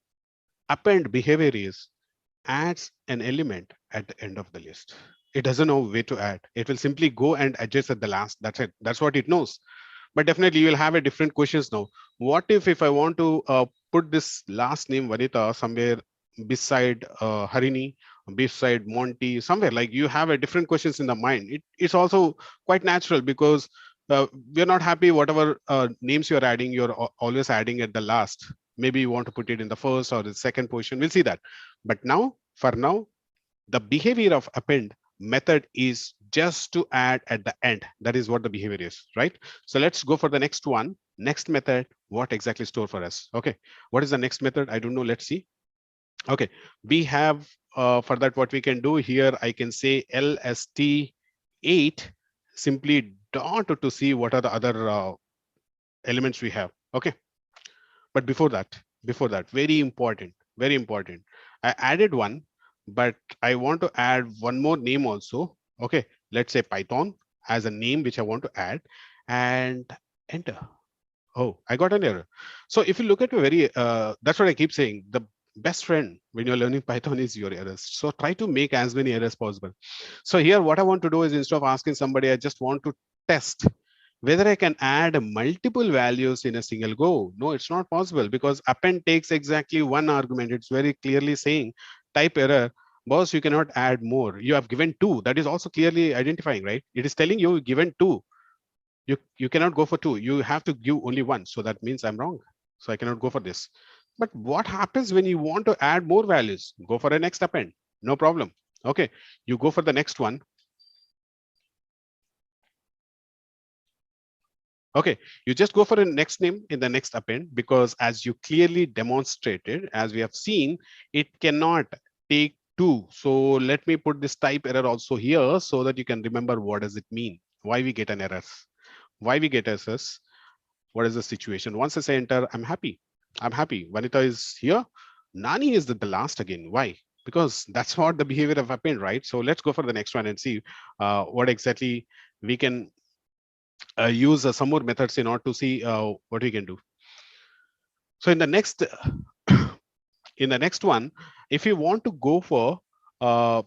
append behavior is adds an element at the end of the list. It doesn't know where to add. It will simply go and adjust at the last. That's it. That's what it knows. But definitely you will have a different questions now. What if I want to put this last name Vanita somewhere beside Harini, beside Monty, somewhere, like you have a different questions in the mind. It's also quite natural, because we're not happy whatever names you're adding, you're always adding at the last. Maybe you want to put it in the first or the second position. We'll see that. But now, for now, the behavior of append method is just to add at the end. That is what the behavior is, right? So let's go for the next one. Next method, what exactly store for us? Okay, what is the next method? I don't know. Let's see. Okay, we have for that, what we can do here, I can say lst8 simply dot to see what are the other elements we have. Okay, but before that, very important, I added one, but I want to add one more name also. Okay, let's say Python as a name which I want to add, and enter. Oh, I got an error. So if you look at a very, that's what I keep saying. The best friend when you're learning Python is your errors. So try to make as many errors possible. So here, what I want to do is instead of asking somebody, I just want to test whether I can add multiple values in a single go. No, it's not possible because append takes exactly one argument. It's very clearly saying type error. Boss, you cannot add more. You have given two. That is also clearly identifying, right? It is telling you given two. You cannot go for two. You have to give only one. So that means I'm wrong. So I cannot go for this. But what happens when you want to add more values? Go for a next append. No problem. Okay. You go for the next one. Okay, you just go for a next name in the next append because as you clearly demonstrated, as we have seen, it cannot take two. So let me put this type error also here so that you can remember what does it mean, why we get an error, why we get errors, what is the situation. Once I say enter, I'm happy. I'm happy. Vanita is here. Nani is the last again. Why? Because that's what the behavior of append, right? So let's go for the next one and see what exactly we can use some more methods in order to see what we can do. So in the next in the next one, if you want to go for uh,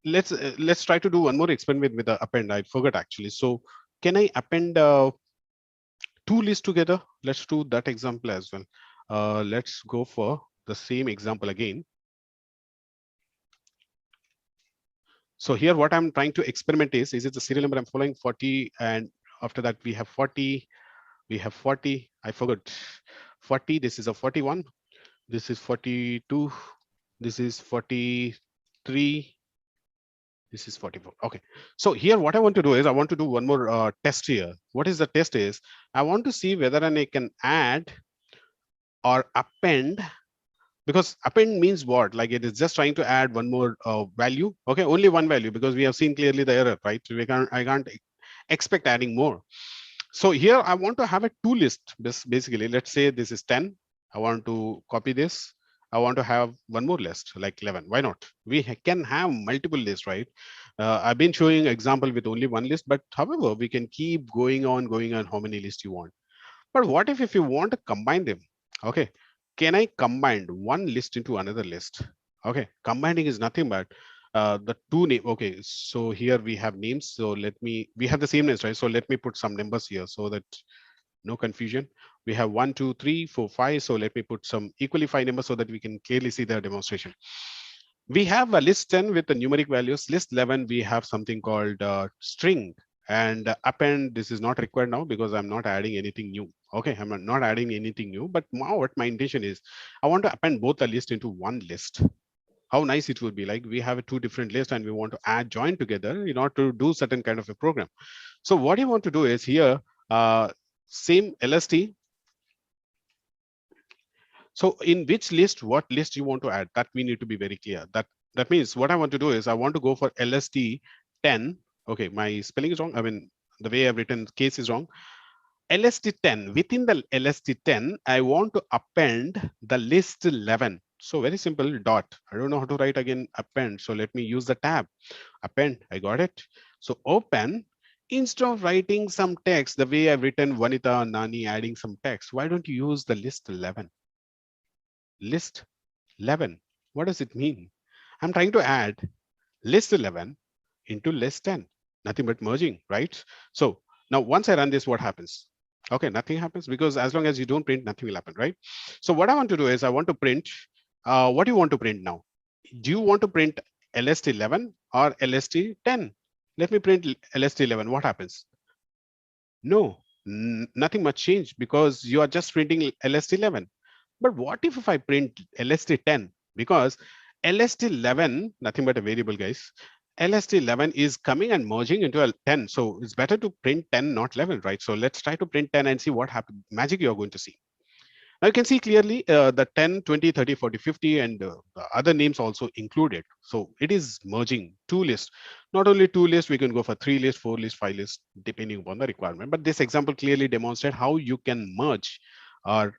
let's try to do one more experiment with the append. I forgot actually. So can I append two lists together? Let's do that example as well. Let's go for the same example again. So here what I'm trying to experiment is it the serial number I'm following 40, and after that we have 40, we have 40, I forgot 40, this is a 41, this is 42, this is 43, this is 44. Okay, so here what I want to do is I want to do one more test here. What is the test is I want to see whether I can add or append, because append means what, like it is just trying to add one more value. Okay, only one value because we have seen clearly the error, right? I can't expect adding more. So here I want to have a two list. This basically, let's say this is 10. I want to copy this. I want to have one more list like 11. Why not? We can have multiple lists, right? I've been showing example with only one list, but however, we can keep going on how many lists you want. But what if you want to combine them? Okay, can I combine one list into another list? Okay, combining is nothing but the two name. Okay, so here we have names. So we have the same names, right? So let me put some numbers here so that no confusion. We have 1, 2, 3, 4, 5. So let me put some equally 5 numbers so that we can clearly see the demonstration. We have a list 10 with the numeric values. List 11, we have something called string, and append. This is not required now because I'm not adding anything new. Okay, I'm not adding anything new, but now what my intention is, I want to append both the list into one list. How nice it would be, like we have two different lists and we want to add join together in order to do certain kind of a program. So what you want to do is here, same LST. So in which list, what list you want to add, that we need to be very clear. That means what I want to do is I want to go for LST 10. Okay, my spelling is wrong. I mean, the way I've written case is wrong. LST 10, within the LST 10, I want to append the list 11. So very simple, dot. I don't know how to write again append. So let me use the tab. Append, I got it. So open, instead of writing some text, the way I've written Vanita, Nani, adding some text, why don't you use the list 11? List 11. What does it mean? I'm trying to add list 11 into list 10. Nothing but merging, right? So now once I run this, what happens? Okay, nothing happens because as long as you don't print, nothing will happen, right? So what I want to do is I want to print, what do you want to print now? Do you want to print LST11 or LST10? Let me print LST11. What happens? No, nothing much changed because you are just printing LST11. But what if I print LST10? Because LST11, nothing but a variable, guys. LST11 is coming and merging into a 10. So it's better to print 10, not 11, right? So let's try to print 10 and see what happens. Magic you're going to see. Now you can see clearly the 10, 20, 30, 40, 50, and the other names also included. So it is merging two lists. Not only two lists, we can go for three lists, four lists, five lists, depending upon the requirement. But this example clearly demonstrates how you can merge or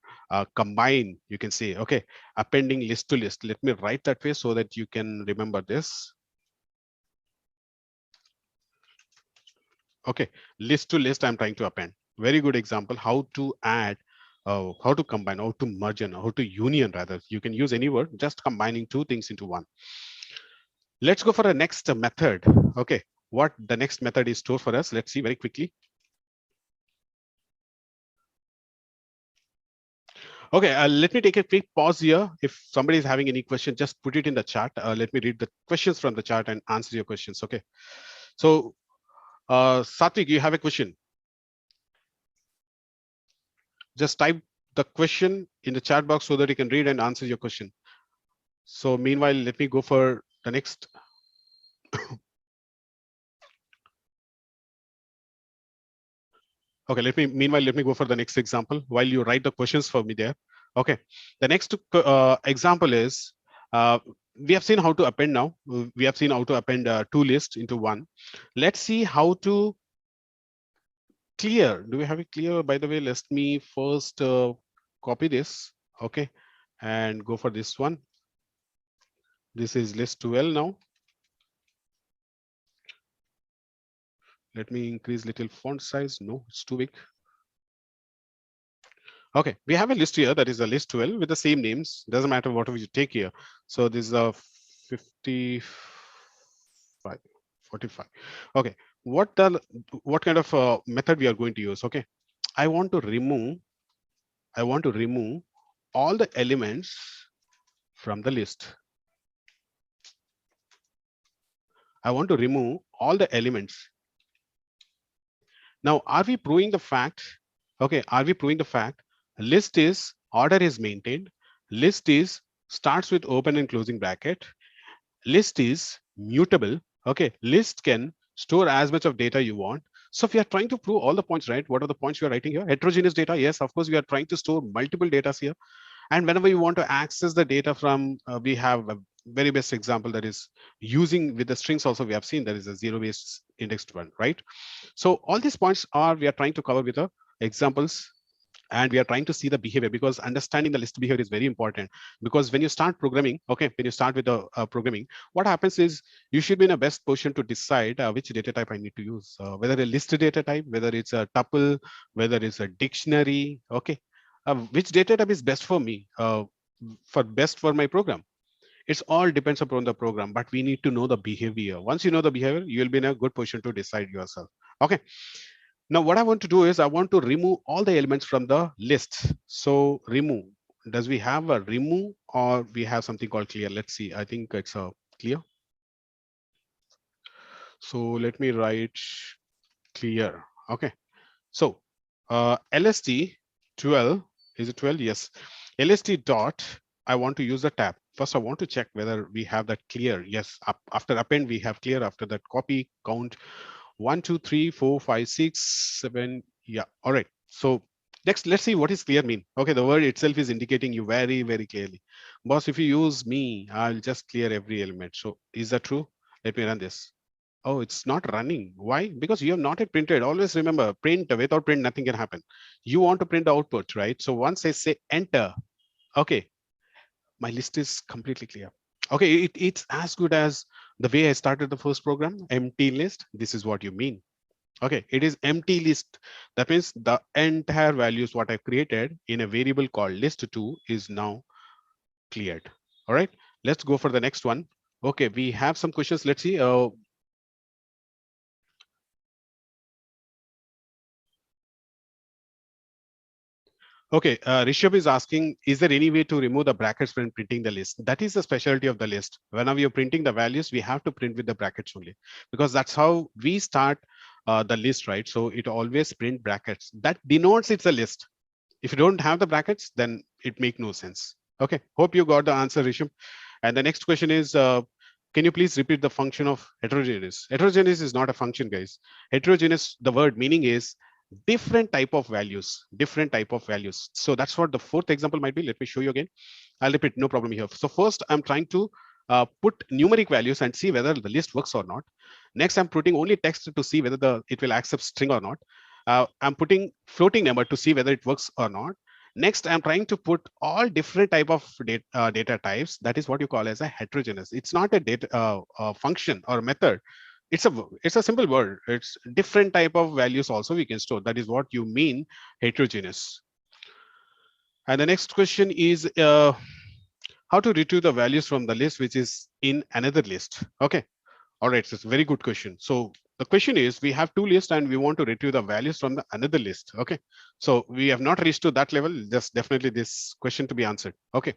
combine, you can say, okay, appending list to list. Let me write that way so that you can remember this. Okay, list to list, I'm trying to append. Very good example how to add, how to combine, how to merge, and how to union rather. You can use any word, just combining two things into one. Let's go for the next method. Okay, what the next method is stored for us? Let's see very quickly. Okay, let me take a quick pause here. If somebody is having any question, just put it in the chat. Let me read the questions from the chat and answer your questions. Okay, so Satvik, you have a question. Just type the question in the chat box so that you can read and answer your question. So meanwhile, let me go for the next. Okay, let me go for the next example while you write the questions for me there. Okay, the next example is, we have seen how to append now. We have seen how to append two lists into one. Let's see how to clear. Do we have it clear? By the way, let me first copy this. Okay, and go for this one. This is list 12 now. Let me increase little font size. No, it's too big. Okay, we have a list here that is a list 12 with the same names. Doesn't matter whatever you take here. So this is a 55, 45. Okay, what kind of method we are going to use? Okay, I want to remove all the elements from the list. I want to remove all the elements. Now, are we proving the fact? Okay, are we proving the fact? List is order is maintained. List is starts with open and closing bracket. List is mutable. Okay, list can store as much of data you want. So if we are trying to prove all the points, right? What are the points we are writing here? Heterogeneous data. Yes, of course, we are trying to store multiple data here. And whenever you want to access the data from, we have a very best example that is using with the strings also we have seen there is a zero-based indexed one, right? So all these points are we are trying to cover with the examples, and we are trying to see the behavior, because understanding the list behavior is very important. Because when you start programming, okay, when you start with the programming, what happens is you should be in a best position to decide which data type I need to use, whether a list data type, whether it's a tuple, whether it's a dictionary. Okay, which data type is best for me, for best for my program. It's all depends upon the program, but we need to know the behavior. Once you know the behavior, you will be in a good position to decide yourself. Okay, now what I want to do is I want to remove all the elements from the list. So remove, does we have a remove or we have something called clear? Let's see, I think it's a clear. So let me write clear. Okay, so lst 12, is it 12? Yes, lst dot, I want to use the tab. First I want to check whether we have that clear. Yes, after append we have clear. After that copy count 1 2 3 4 5 6 7. Yeah, all right. So next, let's see what is clear mean. Okay, the word itself is indicating you very clearly. Boss, if you use me, I'll just clear every element. So is that true? Let me run this. Oh, it's not running. Why? Because you have not yet printed. Always remember, print, without print nothing can happen. You want to print the output, right? So once I say enter, okay, my list is completely clear. Okay, it's as good as the way I started the first program, empty list. This is what you mean. Okay, it is empty list. That means the entire values what I've created in a variable called list2 is now cleared. All right, let's go for the next one. Okay, we have some questions. Let's see. Okay, Rishabh is asking, is there any way to remove the brackets when printing the list? That is the specialty of the list. Whenever you're printing the values, we have to print with the brackets only, because that's how we start the list, right? So it always print brackets. That denotes it's a list. If you don't have the brackets, then it make no sense. Okay, hope you got the answer, Rishabh. And the next question is, can you please repeat the function of heterogeneous? Heterogeneous is not a function, guys. Heterogeneous, the word meaning is different type of values, different type of values. So that's what the fourth example might be. Let me show you again. I'll repeat, no problem here. So first I'm trying to put numeric values and see whether the list works or not. Next, I'm putting only text to see whether it will accept string or not. I'm putting floating number to see whether it works or not. Next, I'm trying to put all different type of data types. That is what you call as a heterogeneous. It's not a data function or method. it's a simple word. It's different type of values also we can store. That is what you mean heterogeneous. And the next question is how to retrieve the values from the list which is in another list. Okay. All right, so it's a very good question. So the question is, we have two lists and we want to retrieve the values from the another list. Okay, so we have not reached to that level. There's definitely this question to be answered. Okay,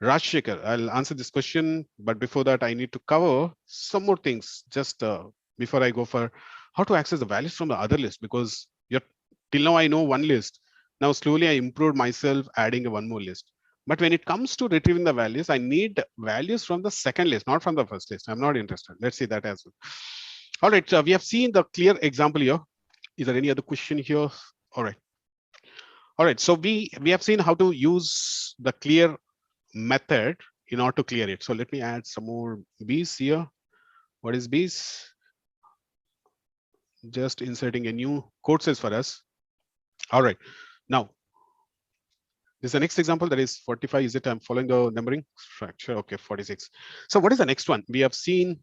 Rajshekar, I'll answer this question, but before that, I need to cover some more things just before I go for how to access the values from the other list, because you're, till now I know one list. Now slowly I improved myself adding a one more list. But when it comes to retrieving the values, I need values from the second list, not from the first list. I'm not interested. Let's see that as well. All right, we have seen the clear example here. Is there any other question here? All right. All right, so we have seen how to use the clear method in order to clear it. So let me add some more bees here. What is bees? Just inserting a new code cells for us. All right, now this is the next example, that is 45. Is it? I'm following the numbering structure. Okay, 46. So what is the next one? We have seen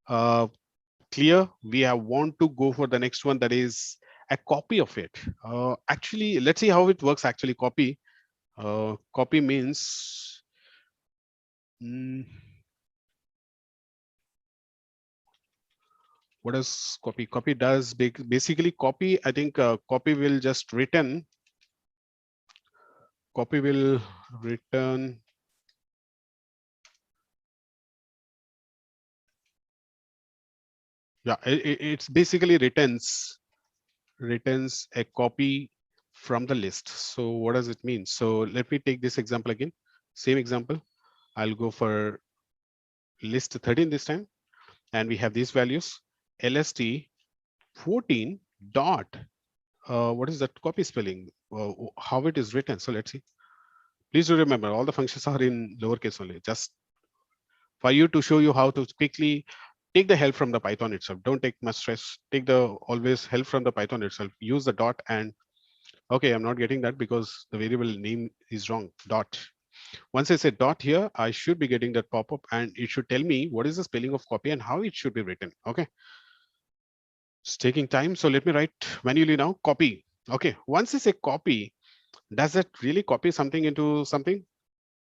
clear. We have want to go for the next one, that is a copy of it. Actually, let's see how it works. Actually, copy. Copy means what does copy? Copy does basically copy. I think copy will just return. Copy will return. Yeah, it's basically returns a copy from the list. So what does it mean? So let me take this example again. Same example. I'll go for list 13 this time, and we have these values. LST 14 dot. What is that copy spelling? How it is written? So let's see. Please do remember, all the functions are in lowercase only, just for you to show you how to quickly take the help from the Python itself. Don't take much stress. Take the always help from the Python itself. Use the dot and okay, I'm not getting that because the variable name is wrong. Dot. Once I say dot here, I should be getting that pop-up and it should tell me what is the spelling of copy and how it should be written. Okay. It's taking time. So let me write manually now. Copy. Okay. Once I say copy, does it really copy something into something?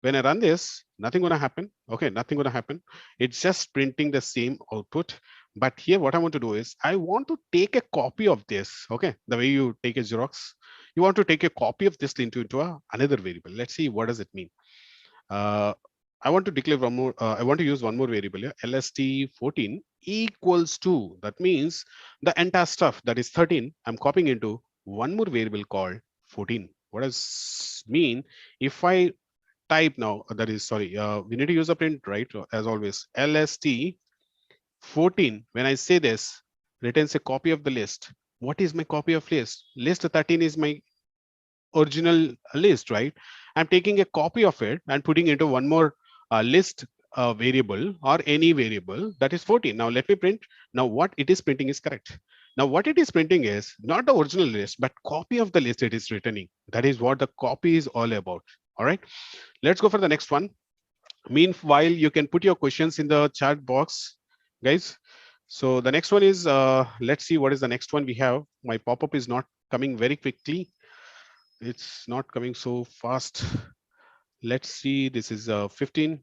When I run this, nothing gonna happen. Okay, nothing gonna happen. It's just printing the same output. But here, what I want to do is I want to take a copy of this. Okay, the way you take a Xerox, you want to take a copy of this into another variable. Let's see what does it mean. I want to declare one more. I want to use one more variable here. LST14 equals to. That means the entire stuff that is 13. I'm copying into one more variable called 14. What does mean? If I type now, that is sorry, we need to use a print, right? As always, LST 14. When I say this, returns a copy of the list. What is my copy of list? List 13 is my original list, right? I'm taking a copy of it and putting into one more list variable or any variable that is 14. Now let me print. Now what it is printing is correct. Now what it is printing is not the original list, but copy of the list it is returning. That is what the copy is all about. All right. Let's go for the next one. Meanwhile, you can put your questions in the chat box, guys. So the next one is, let's see what is the next one we have. My pop-up is not coming very quickly. It's not coming so fast. Let's see, this is 15.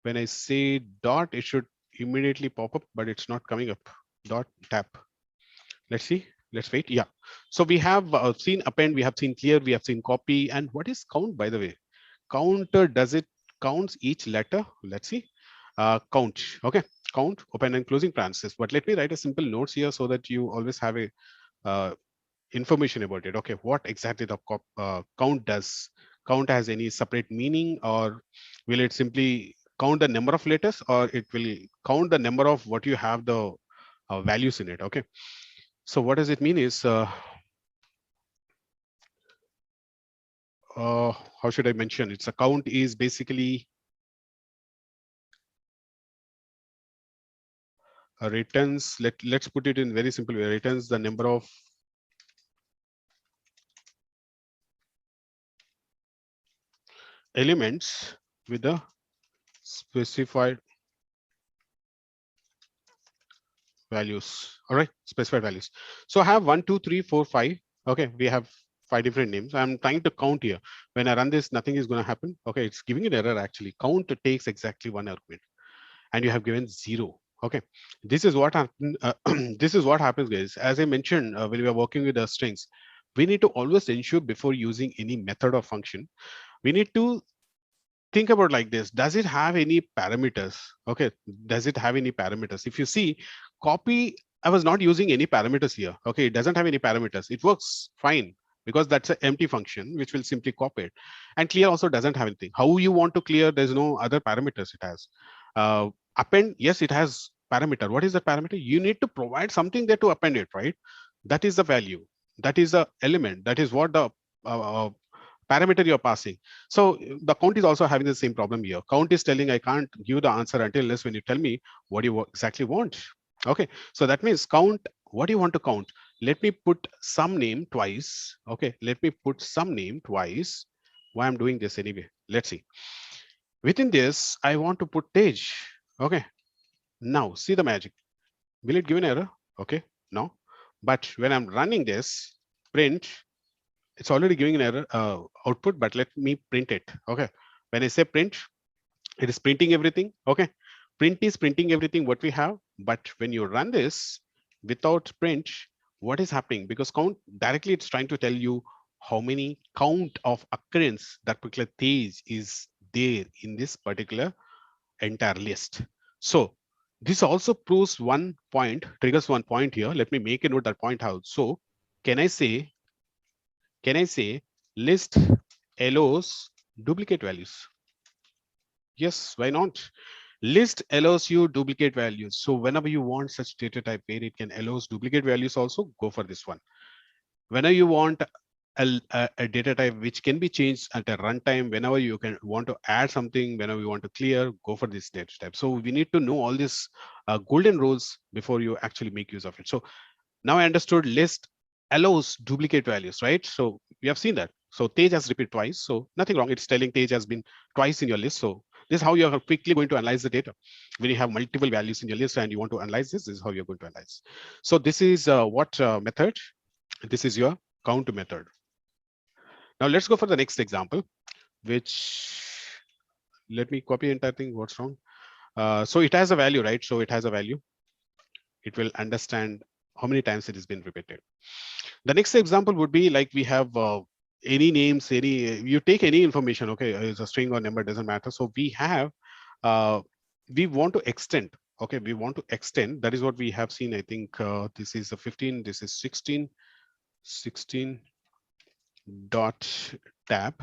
When I say dot, it should immediately pop up, but it's not coming up. Dot tap. Let's see. Let's wait. Yeah. So we have seen append, we have seen clear, we have seen copy. And what is count, by the way? Counter, does it counts each letter? Let's see. Count. Okay. Count, open and closing parentheses. But let me write a simple notes here so that you always have a information about it. Okay, what exactly the count does? Count has any separate meaning, or will it simply count the number of letters, or it will count the number of what you have the values in it? Okay, so what does it mean is how should I mention? It's a count is basically returns. Let's put it in very simple way. Returns the number of elements with the specified values. All right, specified values. So I have 1, 2, 3, 4, 5. Okay, we have 5 different names. I'm trying to count here. When I run this, nothing is going to happen. Okay, it's giving an error actually. Count takes exactly one argument, and you have given 0. Okay, this is what happen, this is what happens, guys. As I mentioned, when we are working with the strings, we need to always ensure before using any method or function, we need to think about like this. Does it have any parameters? Okay, does it have any parameters? If you see copy, I was not using any parameters here. Okay, it doesn't have any parameters. It works fine because that's an empty function which will simply copy it. And clear also doesn't have anything. How you want to clear? There's no other parameters it has. Append, yes, it has parameter. What is the parameter? You need to provide something there to append it, right? That is the value, that is the element, that is what the parameter you're passing. So the count is also having the same problem here. Count is telling I can't give the answer until unless when you tell me what you exactly want. Okay, so that means count, what do you want to count? Let me put some name twice. Okay, let me put some name twice. Why I'm doing this anyway? Let's see. Within this, I want to put Tej. Okay, now see the magic. Will it give an error? Okay, no. But when I'm running this, print, it's already giving an error output, but let me print it. Okay, when I say print, it is printing everything. Okay, print is printing everything what we have. But when you run this without print, what is happening? Because count directly, it's trying to tell you how many count of occurrence that particular page is there in this particular entire list. So this also proves one point, triggers one point here. Let me make a note that point out. So can I say, list allows duplicate values? Yes, why not? List allows you duplicate values. So whenever you want such data type where it can allows duplicate values also, go for this one. Whenever you want a data type which can be changed at a runtime, whenever you can want to add something, whenever you want to clear, go for this data type. So we need to know all these golden rules before you actually make use of it. So now I understood list allows duplicate values, right? So we have seen that. So Tej has repeated twice. So nothing wrong. It's telling Tej has been twice in your list. So this is how you're quickly going to analyze the data. When you have multiple values in your list and you want to analyze this is how you're going to analyze. So this is what method? This is your count method. Now let's go for the next example, which let me copy the entire thing. What's wrong? So it has a value, right? So it has a value. It will understand how many times it has been repeated. The next example would be like we have any names, any you take any information, okay, it's a string or number, doesn't matter. So we have we want to extend. Okay, we want to extend. That is what we have seen. I think this is a 15, this is 16 dot tab.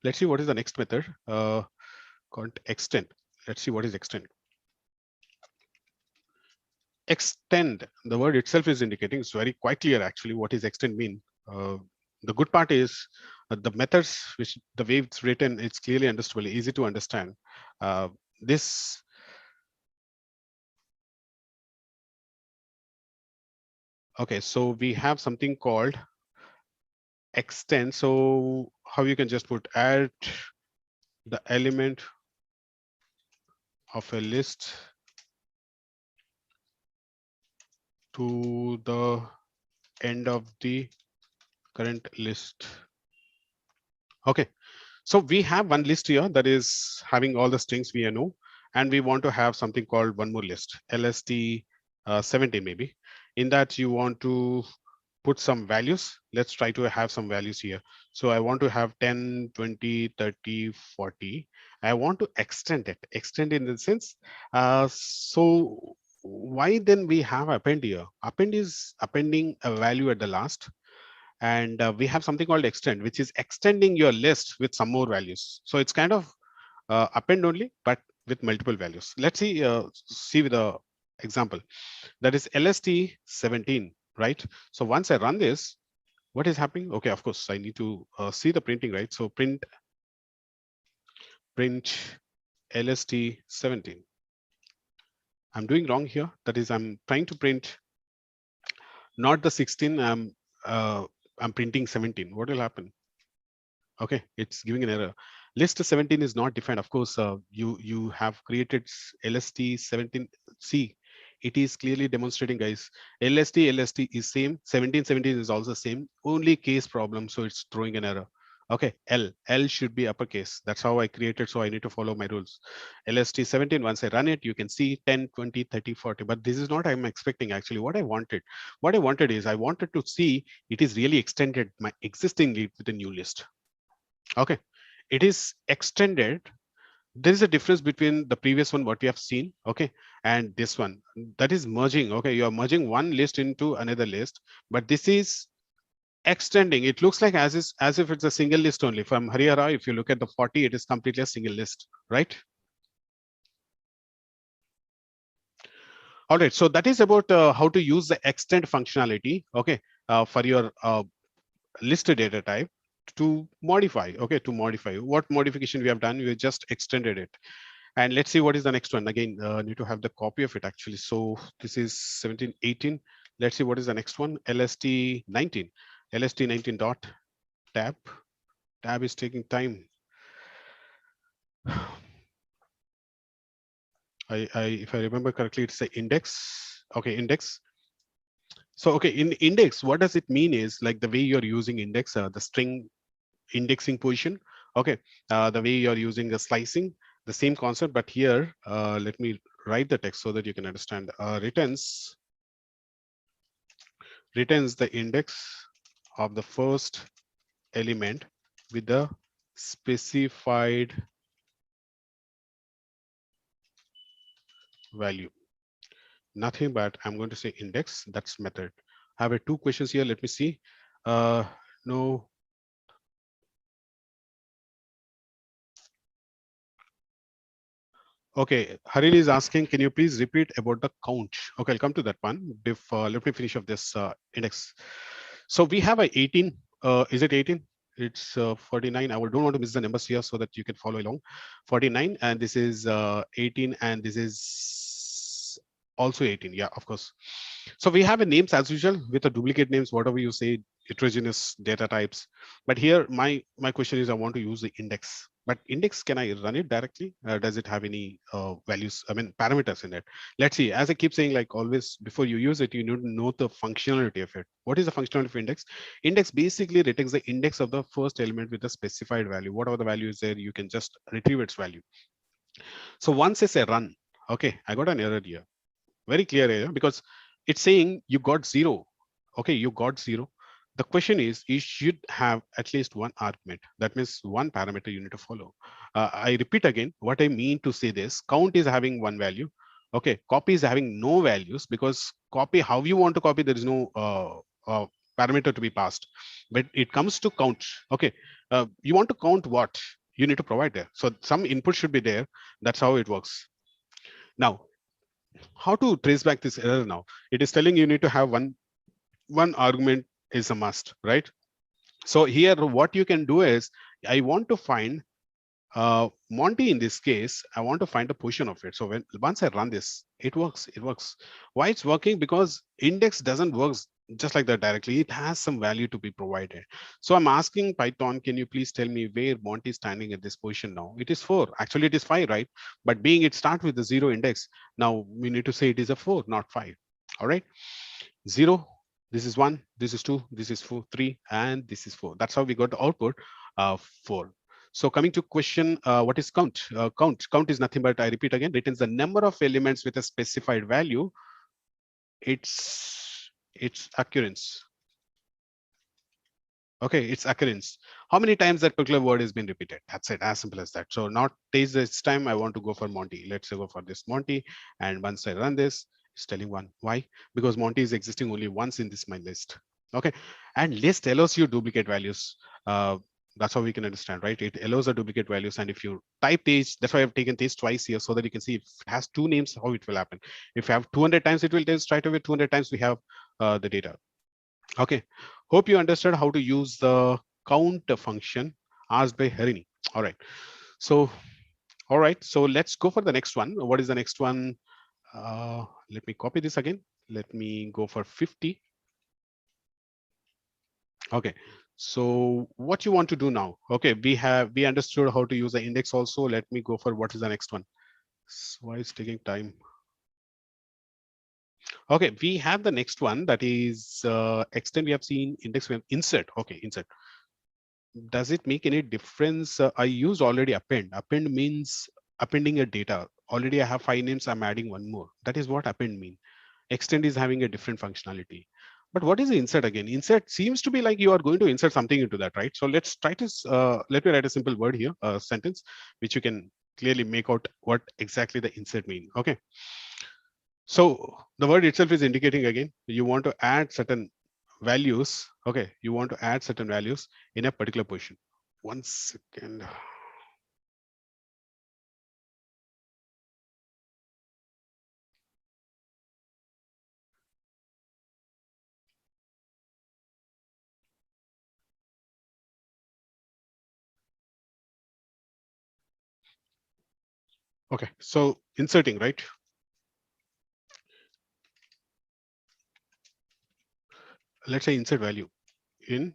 Let's see what is the next method. Called extend. Let's see what is extend. Extend, the word itself is indicating, it's very quite clear actually what is extend mean. The good part is the methods, which the way it's written, it's clearly understandable, easy to understand. This okay, so we have something called extend. So how you can just put add the element of a list to the end of the current list. Okay, so we have one list here that is having all the strings we know, and we want to have something called one more list, LST 17 maybe. In that you want to put some values. Let's try to have some values here. So I want to have 10, 20, 30, 40. I want to extend in the sense. So why then we have append here? Append is appending a value at the last, and we have something called extend, which is extending your list with some more values. So it's kind of append only, but with multiple values. Let's see with the example. That is LST 17, right? So once I run this, what is happening? Okay, of course, I need to see the printing, right? So print LST 17. I'm doing wrong here. That is, I'm trying to print not the 16. I'm printing 17. What will happen? Okay, it's giving an error. List 17 is not defined. Of course, you have created LST 17. See, It is clearly demonstrating, guys. LST is same. 1717 is also same. Only case problem, so it's throwing an error. Okay, L should be uppercase. That's how I created, so I need to follow my rules. LST 17, once I run it, you can see 10, 20, 30, 40. But this is not I'm expecting actually. What I wanted is I wanted to see it is really extended my existing lead with a new list. Okay, it is extended. There is a difference between the previous one what we have seen, okay, and this one. That is merging. Okay, you are merging one list into another list, but this is extending. It looks like as if it's a single list only. From Harihara, if you look at the 40, it is completely a single list, right? All right, so that is about how to use the extend functionality, okay, for your listed data type to modify. Okay, to modify. What modification we have done, we just extended it. And let's see what is the next one. Again, need to have the copy of it actually. So this is 17, 18. Let's see what is the next one. LST 19. LST 19 dot tab. Tab is taking time. If I remember correctly, it's the index. Okay, index. So okay, in index, what does it mean is like the way you're using index, the string indexing position. Okay, the way you're using the slicing, the same concept, but here, let me write the text so that you can understand. Returns the index of the first element with the specified value. Nothing but I'm going to say index. That's method. I have two questions here. Let me see. No. Okay, Haril is asking, can you please repeat about the count? Okay, I'll come to that one. Let me finish up this index. So we have a 18. Is it 18? It's 49. I don't want to miss the numbers here so that you can follow along. 49, and this is 18, and this is also 18. Yeah, of course. So we have a names as usual with the duplicate names, whatever you say, heterogeneous data types. But here, my question is, I want to use the index. But index, can I run it directly? Does it have any values? I mean, parameters in it? Let's see. As I keep saying, like always, before you use it, you need to know the functionality of it. What is the functionality of index? Index basically returns the index of the first element with a specified value. Whatever the value is there, you can just retrieve its value. So once I say run, okay, I got an error here. Very clear error because it's saying you got zero. Okay, you got zero. The question is, you should have at least one argument. That means one parameter you need to follow. I repeat again, what I mean to say this, count is having one value. Okay, copy is having no values because copy, how you want to copy, there is no parameter to be passed. But it comes to count. Okay, you want to count what? You need to provide there. So some input should be there. That's how it works. Now, how to trace back this error now? It is telling you need to have one argument is a must, right? So here, what you can do is, I want to find Monty in this case, I want to find a position of it. So once I run this, it works. It works. Why it's working? Because index doesn't work just like that directly. It has some value to be provided. So I'm asking Python, can you please tell me where Monty is standing at this position now? It is 4. Actually, it is 5, right? But being it start with the 0 index, now we need to say it is a 4, not 5. All right. 0, this is 1, this is 2, this is 4, 3, and this is 4. That's how we got the output 4. So coming to question, what is count? Count is nothing but, I repeat again, returns the number of elements with a specified value. It's occurrence. Okay, it's occurrence. How many times that particular word has been repeated? That's it, as simple as that. So not takes this time, I want to go for Monty. Let's go for this Monty. And once I run this, it's telling 1. Why? Because Monty is existing only once in this my list. Okay, and list allows you duplicate values. That's how we can understand, right? It allows the duplicate values. And if you type these, that's why I've taken these twice here so that you can see if it has 2 names, how it will happen. If you have 200 times, it will tell straight away 200 times we have the data. Okay, hope you understood how to use the count function asked by Harini. All right, so let's go for the next one. What is the next one? Let me copy this again. Let me go for 50. Okay, so what you want to do now? Okay, we understood how to use the index also. Let me go for what is the next one. So why it's taking time? Okay, we have the next one, that is extend. We have seen index, we have insert. Okay, insert. Does it make any difference? I used already append. Append means appending a data. Already I have 5 names, I'm adding one more. That is what append mean. Extend is having a different functionality. But what is the insert again? Insert seems to be like you are going to insert something into that, right? So let's try to, let me write a simple word here, a sentence, which you can clearly make out what exactly the insert mean. Okay. So the word itself is indicating again, you want to add certain values. Okay. You want to add certain values in a particular position. One second. Okay. So inserting, right? Let's say insert value in.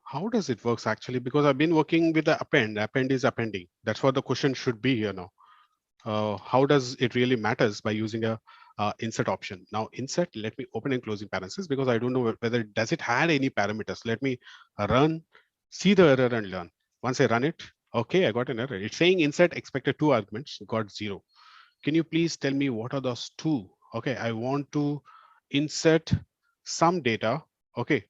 How does it works actually? Because I've been working with the append. Append is appending. That's what the question should be here now. How does it really matters by using a insert option? Now insert, let me open and closing parentheses, because I don't know whether does it had any parameters. Let me run, see the error and learn. Once I run it, okay, I got an error. It's saying insert expected 2 arguments, got 0. Can you please tell me what are those 2? Okay, I want to insert some data. Okay.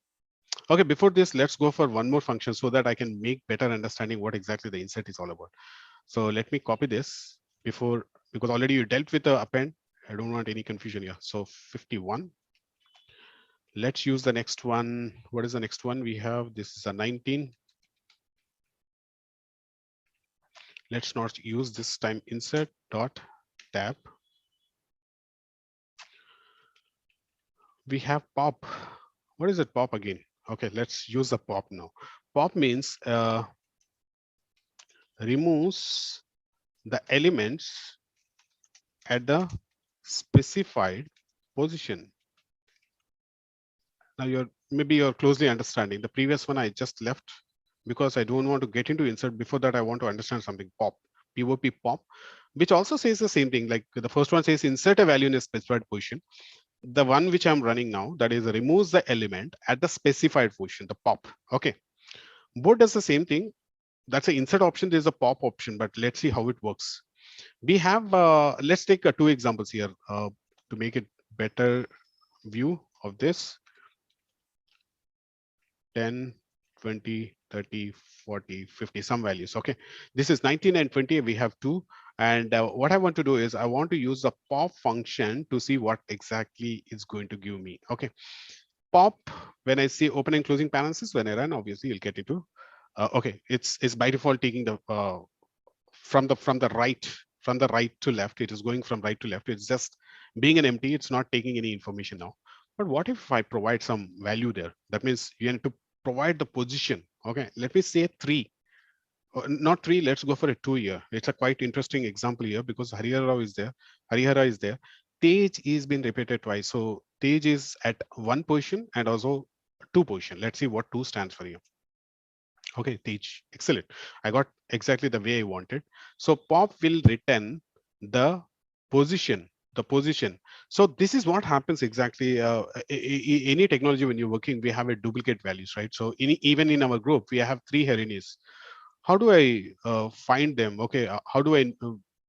Okay, before this, let's go for one more function so that I can make better understanding what exactly the insert is all about. So let me copy this before, because already you dealt with the append. I don't want any confusion here. So 51. Let's use the next one. What is the next one we have? This is a 19. Let's not use this time insert dot tab. We have pop. What is it, pop again? Okay, let's use the pop now. Pop means removes the elements at the specified position. Now you're closely understanding. The previous one I just left because I don't want to get into insert. Before that, I want to understand something. Pop, POP pop, which also says the same thing. Like the first one says insert a value in a specified position. The one which I'm running now, that is removes the element at the specified position, the pop. Okay. Both does the same thing. That's the insert option. There's a pop option, but let's see how it works. We have, let's take 2 examples here to make it better view of this. 10, 20, 30, 40, 50, some values. Okay, this is 19 and 20. We have 2. And what I want to do is I want to use the pop function to see what exactly is going to give me. Okay, pop, when I say open and closing parentheses, when I run, obviously you'll get into, okay, it's by default taking the, from the right to left. It is going from right to left. It's just being an empty. It's not taking any information now. But what if I provide some value there? That means you need to provide the position. Okay, let me say 3. Not 3, let's go for a 2 here. It's a quite interesting example here because Harihara is there. Harihara is there. Tej is been repeated twice. So Tej is at 1 position and also 2 position. Let's see what 2 stands for here. Okay, teach. Excellent. I got exactly the way I wanted. So pop will return the position, the position. So this is what happens exactly. Any technology when you're working, we have a duplicate values, right? So even in our group, we have 3 Herinis. How do I find them? Okay, how do I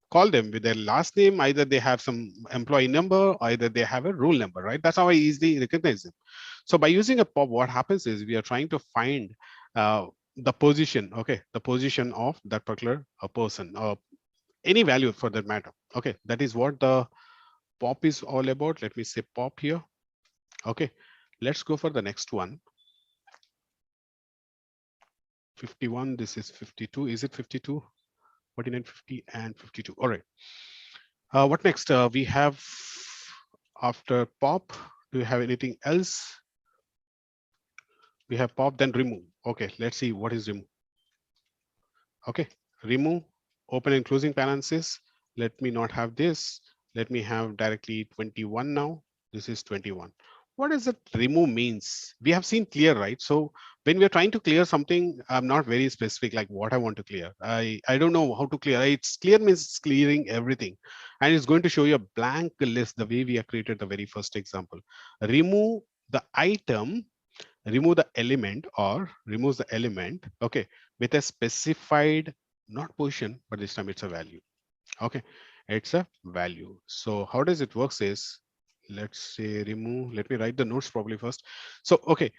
call them with their last name? Either they have some employee number, either they have a rule number, right? That's how I easily recognize them. So by using a pop, what happens is we are trying to find the position, okay, the position of that particular person or any value for that matter. Okay, that is what the pop is all about. Let me say pop here. Okay, let's go for the next one. 51, this is 52. Is it 52? 49, 50, and 52. All right. What next? We have after pop. Do you have anything else? We have pop, then remove. Okay, let's see what is remove. Okay, remove, open and closing parentheses. Let me not have this. Let me have directly 21 now. This is 21. what does it remove means? We have seen clear, right? So when we are trying to clear something, I'm not very specific like what I want to clear. I don't know how to clear. It's clear means it's clearing everything, and it's going to show you a blank list the way we have created the very first example. Remove the item, remove the element, or removes the element, okay, with a specified, not position, but this time it's a value. Okay, it's a value. So how does it works is, let's say remove, let me write the notes probably first. So okay,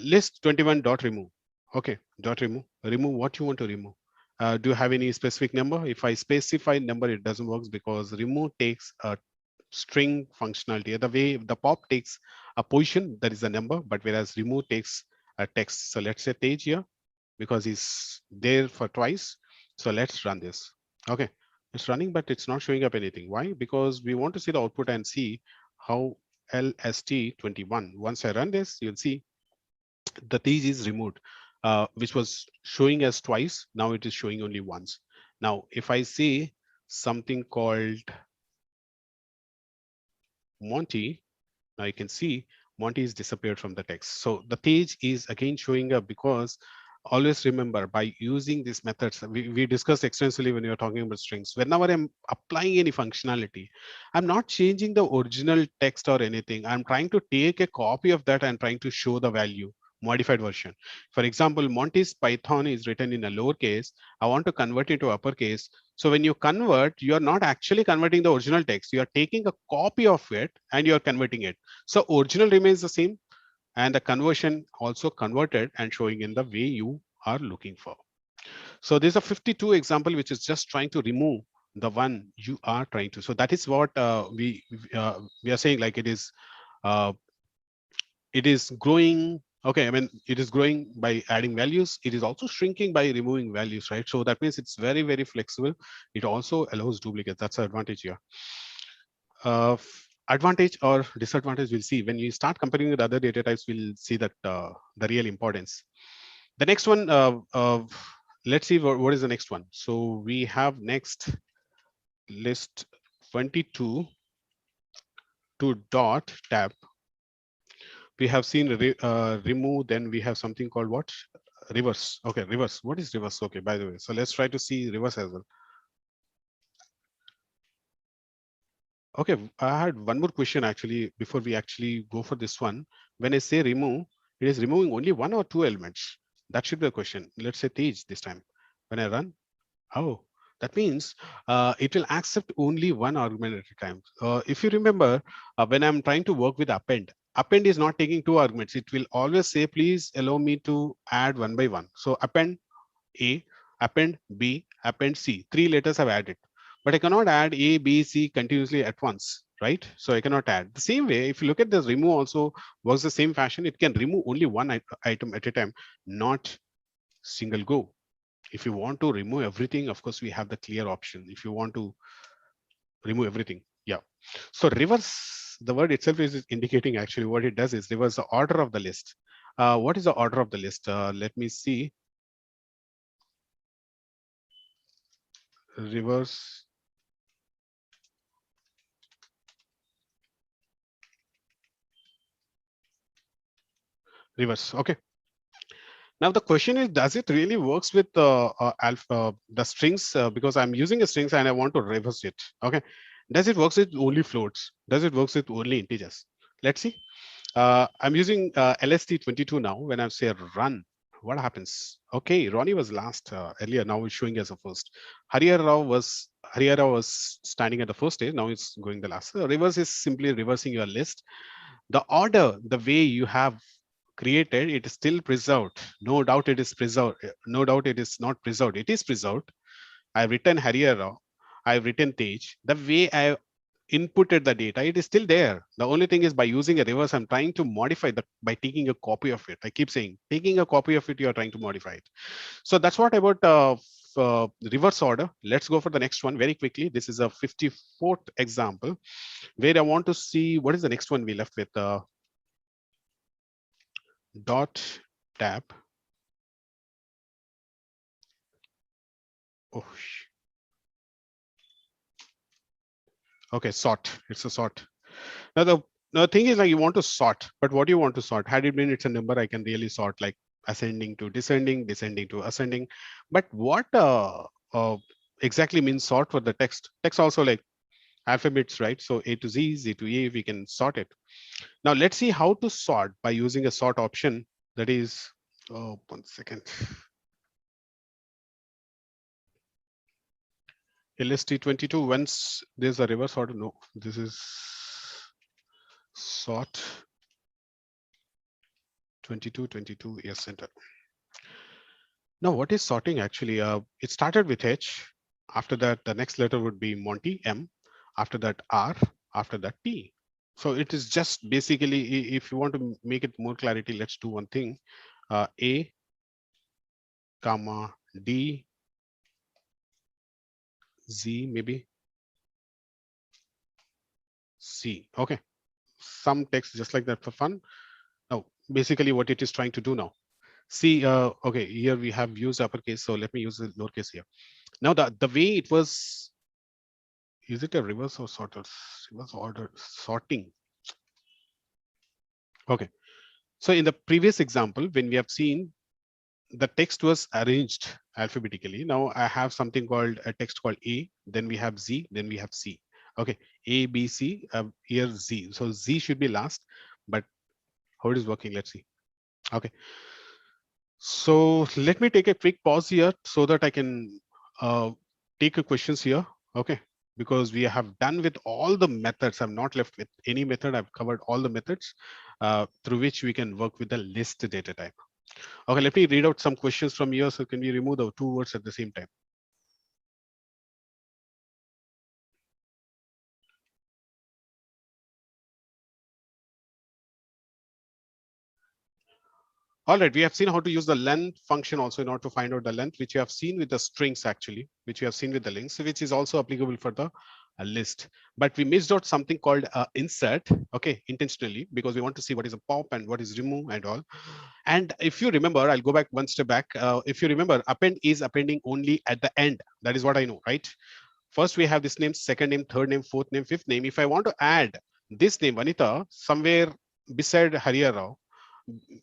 list 21 dot remove. Okay, dot remove, remove what you want to remove. Do you have any specific number? If I specify number, it doesn't work because remove takes a string functionality. The way the pop takes a position, that is a number, but whereas remove takes a text. So let's say page here, because he's there for twice. So let's run this. Okay, it's running, but it's not showing up anything. Why? Because we want to see the output and see how LST21. Once I run this, you'll see the page is removed, which was showing as twice. Now it is showing only once. Now, if I say something called Monty, now you can see Monty is disappeared from the text. So the page is again showing up because always remember by using these methods, we discussed extensively when you are talking about strings. Whenever I'm applying any functionality, I'm not changing the original text or anything. I'm trying to take a copy of that and trying to show the value, modified version. For example, Monty's Python is written in a lowercase. I want to convert it to uppercase. So when you convert, you are not actually converting the original text. You are taking a copy of it and you are converting it. So original remains the same, and the conversion also converted and showing in the way you are looking for. So there's a 52 example which is just trying to remove the one you are trying to. So that is what we are saying, like it is growing. Okay, I mean it is growing by adding values. It is also shrinking by removing values, right? So that means it's very, very flexible. It also allows duplicates. That's the advantage here. Advantage or disadvantage we'll see when we start comparing with other data types. We'll see that the real importance. The next one, let's see what is the next one. So we have next list 22 to dot tab. We have seen remove, then we have something called what? Reverse. Okay, reverse. What is reverse? Okay, by the way, so let's try to see reverse as well. Okay, I had one more question actually before we actually go for this one. When I say remove, it is removing only one or two elements. That should be a question. Let's say Tej this time. When I run, oh, that means it will accept only one argument at a time. If you remember, when I'm trying to work with append is not taking two arguments. It will always say, please allow me to add one by one. So append A, append B, append C. Three letters I've added, but I cannot add A, B, C continuously at once, right? So I cannot add. The same way, if you look at this remove also works the same fashion. It can remove only one item at a time, not single go. If you want to remove everything, of course, we have the clear option. If you want to remove everything, yeah. So reverse, the word itself is indicating actually what it does is reverse the order of the list. What is the order of the list? Let me see. Reverse. Reverse. Okay. Now the question is, does it really works with the strings? Because I'm using a strings and I want to reverse it. Okay. Does it works with only floats? Does it works with only integers? Let's see. I'm using LST22 now. When I say run, what happens? Okay, Ronnie was last earlier. Now it's showing as a first. Harihara was standing at the first stage. Now it's going the last. So reverse is simply reversing your list. The order, the way you have created, it is still preserved. No doubt it is preserved. No doubt it is not preserved. It is preserved. I've written Harihara. I've written Tej. The way I inputted the data, it is still there. The only thing is by using a reverse, I'm trying to modify that by taking a copy of it. I keep saying, taking a copy of it, you're trying to modify it. So that's what about reverse order. Let's go for the next one very quickly. This is a 54th example where I want to see what is the next one we left with. Dot tab. Oh, okay, sort. It's a sort. Now the the thing is like you want to sort, but what do you want to sort? Had it been it's a number, I can really sort like ascending to descending, descending to ascending. But what exactly means sort for the text? Text also like alphabets, right? So A to Z, Z to A, we can sort it. Now let's see how to sort by using a sort option. That is, oh, 1 second. LST22, once there's a reverse order, no, this is sort 22, 22, yes, enter. Now, what is sorting actually? It started with H. After that, the next letter would be Monty, M. After that, R. After that, T. So it is just basically, if you want to make it more clarity, let's do one thing. A, comma, D, Z, maybe C. Okay. Some text just like that for fun. Now, basically what it is trying to do now. See, okay, here we have used uppercase, so let me use the lowercase here. Now, the way it was, is it a reverse or sort of reverse order sorting? Okay, so in the previous example, when we have seen the text was arranged alphabetically, now I have something called a text called A, then we have Z, then we have C. Okay, A, B, C, here Z. So Z should be last, but how it is working, let's see. Okay, so let me take a quick pause here so that I can take a questions here. Okay, because we have done with all the methods. I'm not left with any method. I've covered all the methods through which we can work with the list data type. Okay, let me read out some questions from here. So can we remove the two words at the same time? All right, we have seen how to use the length function also in order to find out the length, which you have seen with the strings actually, which you have seen with the links, which is also applicable for the list. But we missed out something called insert, okay, intentionally, because we want to see what is a pop and what is remove and all. And if you remember, I'll go back one step back. If you remember, append is appending only at the end. That is what I know, right? First, we have this name, second name, third name, fourth name, fifth name. If I want to add this name, Vanita, somewhere beside Hariyarao,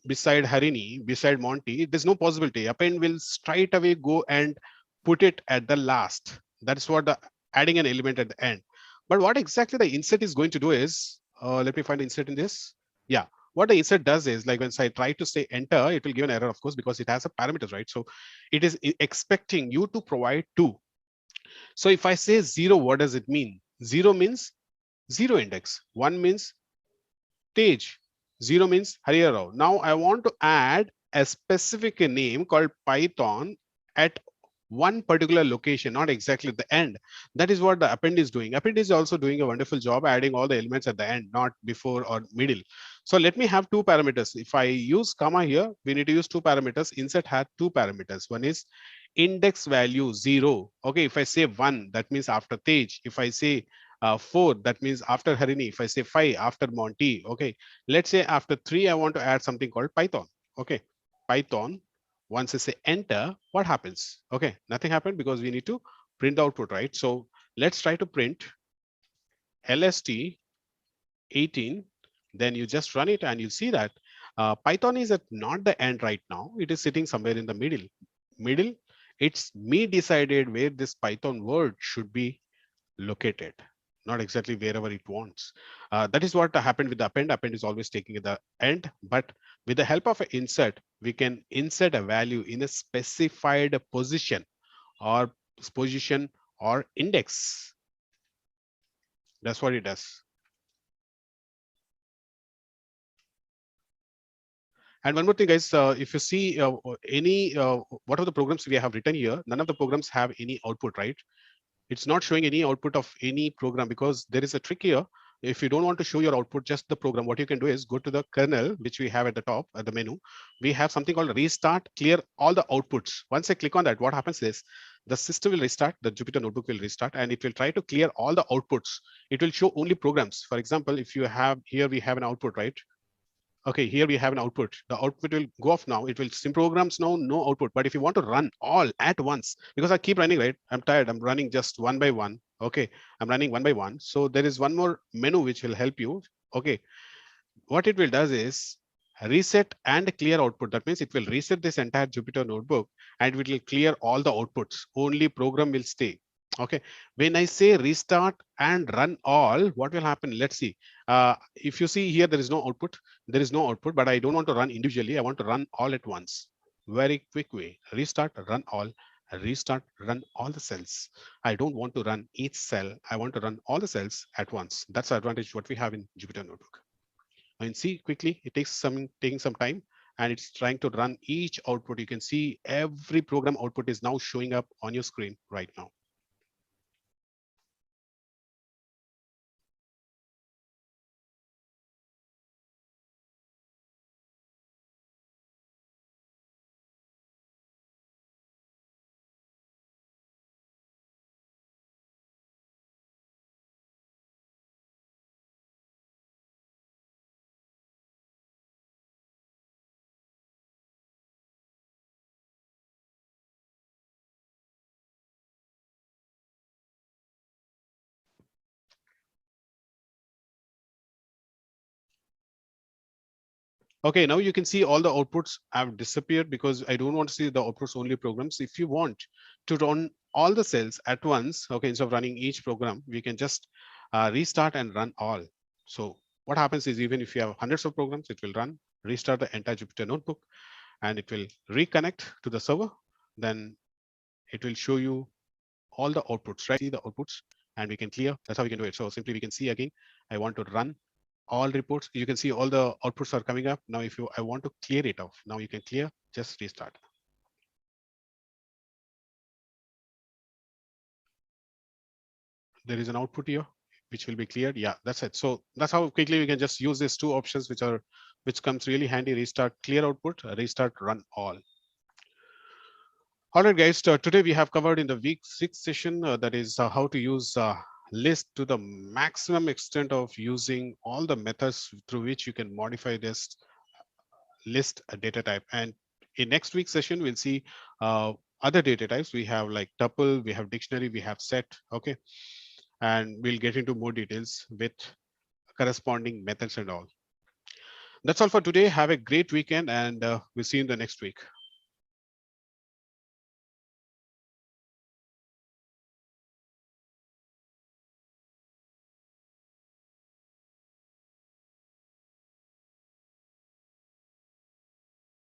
beside Harini, beside Monty, there's no possibility. Append will straight away go and put it at the last. That's what the adding an element at the end. But what exactly the insert is going to do is, let me find the insert in this. Yeah, what the insert does is like when I try to say enter, it will give an error, of course, because it has a parameters, right? So it is expecting you to provide two. So if I say zero, what does it mean? Zero means zero index. One means Tej. Zero means Hariyarao. Now I want to add a specific name called Python at one particular location, not exactly at the end. That is what the append is doing. Append is also doing a wonderful job adding all the elements at the end, not before or middle. So let me have two parameters. If I use comma here, we need to use two parameters. Insert had two parameters. One is index value 0. Okay, if I say 1, that means after Tej. If I say 4, that means after Harini. If I say 5, after Monty. Okay, let's say after 3, I want to add something called Python. Okay, Python. Once I say enter, what happens? Okay, nothing happened because we need to print the output, right? So let's try to print LST 18. Then you just run it and you see that Python is at not the end right now. It is sitting somewhere in the middle. Middle, it's me decided where this Python word should be located, not exactly wherever it wants. That is what happened with the append. Append is always taking at the end, but with the help of an insert, we can insert a value in a specified position or position or index. That's what it does. And one more thing, guys, if you see any, what are the programs we have written here, none of the programs have any output, right? It's not showing any output of any program because there is a trick here. If you don't want to show your output, just the program, what you can do is go to the kernel, which we have at the top at the menu. We have something called restart, clear all the outputs. Once I click on that, what happens is the system will restart, the Jupyter notebook will restart, and it will try to clear all the outputs. It will show only programs. For example, if you have here, we have an output, right? Okay, here we have an output. The output will go off now. It will sim programs now, no output. But if you want to run all at once, because I keep running, right? I'm tired. I'm running just one by one. Okay, I'm running one by one. So there is one more menu which will help you. Okay, what it will does is reset and clear output. That means it will reset this entire Jupyter notebook and it will clear all the outputs. Only program will stay. Okay. When I say restart and run all, what will happen? Let's see. If you see here, there is no output. There is no output, but I don't want to run individually. I want to run all at once. Very quick way. Restart, run all. Restart, run all the cells. I don't want to run each cell. I want to run all the cells at once. That's the advantage what we have in Jupyter notebook. And see quickly, it takes some taking some time and it's trying to run each output. You can see every program output is now showing up on your screen right now. Okay, now you can see all the outputs have disappeared because I don't want to see the outputs only programs. If you want to run all the cells at once, okay, instead of running each program, we can just restart and run all. So what happens is even if you have hundreds of programs, it will run, restart the entire Jupyter notebook, and it will reconnect to the server. Then it will show you all the outputs, right? See the outputs and we can clear. That's how we can do it. So simply we can see again, I want to run all reports. You can see all the outputs are coming up. Now, if I want to clear it off, now you can clear, just restart. There is an output here, which will be cleared. Yeah, that's it. So that's how quickly we can just use these two options, which comes really handy: restart, clear output, restart, run all. All right, guys, today we have covered in the week 6 session, that is how to use list to the maximum extent of using all the methods through which you can modify this list data type. And in next week's session, we'll see other data types. We have like tuple, we have dictionary, we have set, okay? And we'll get into more details with corresponding methods and all. That's all for today. Have a great weekend and we'll see you in the next week.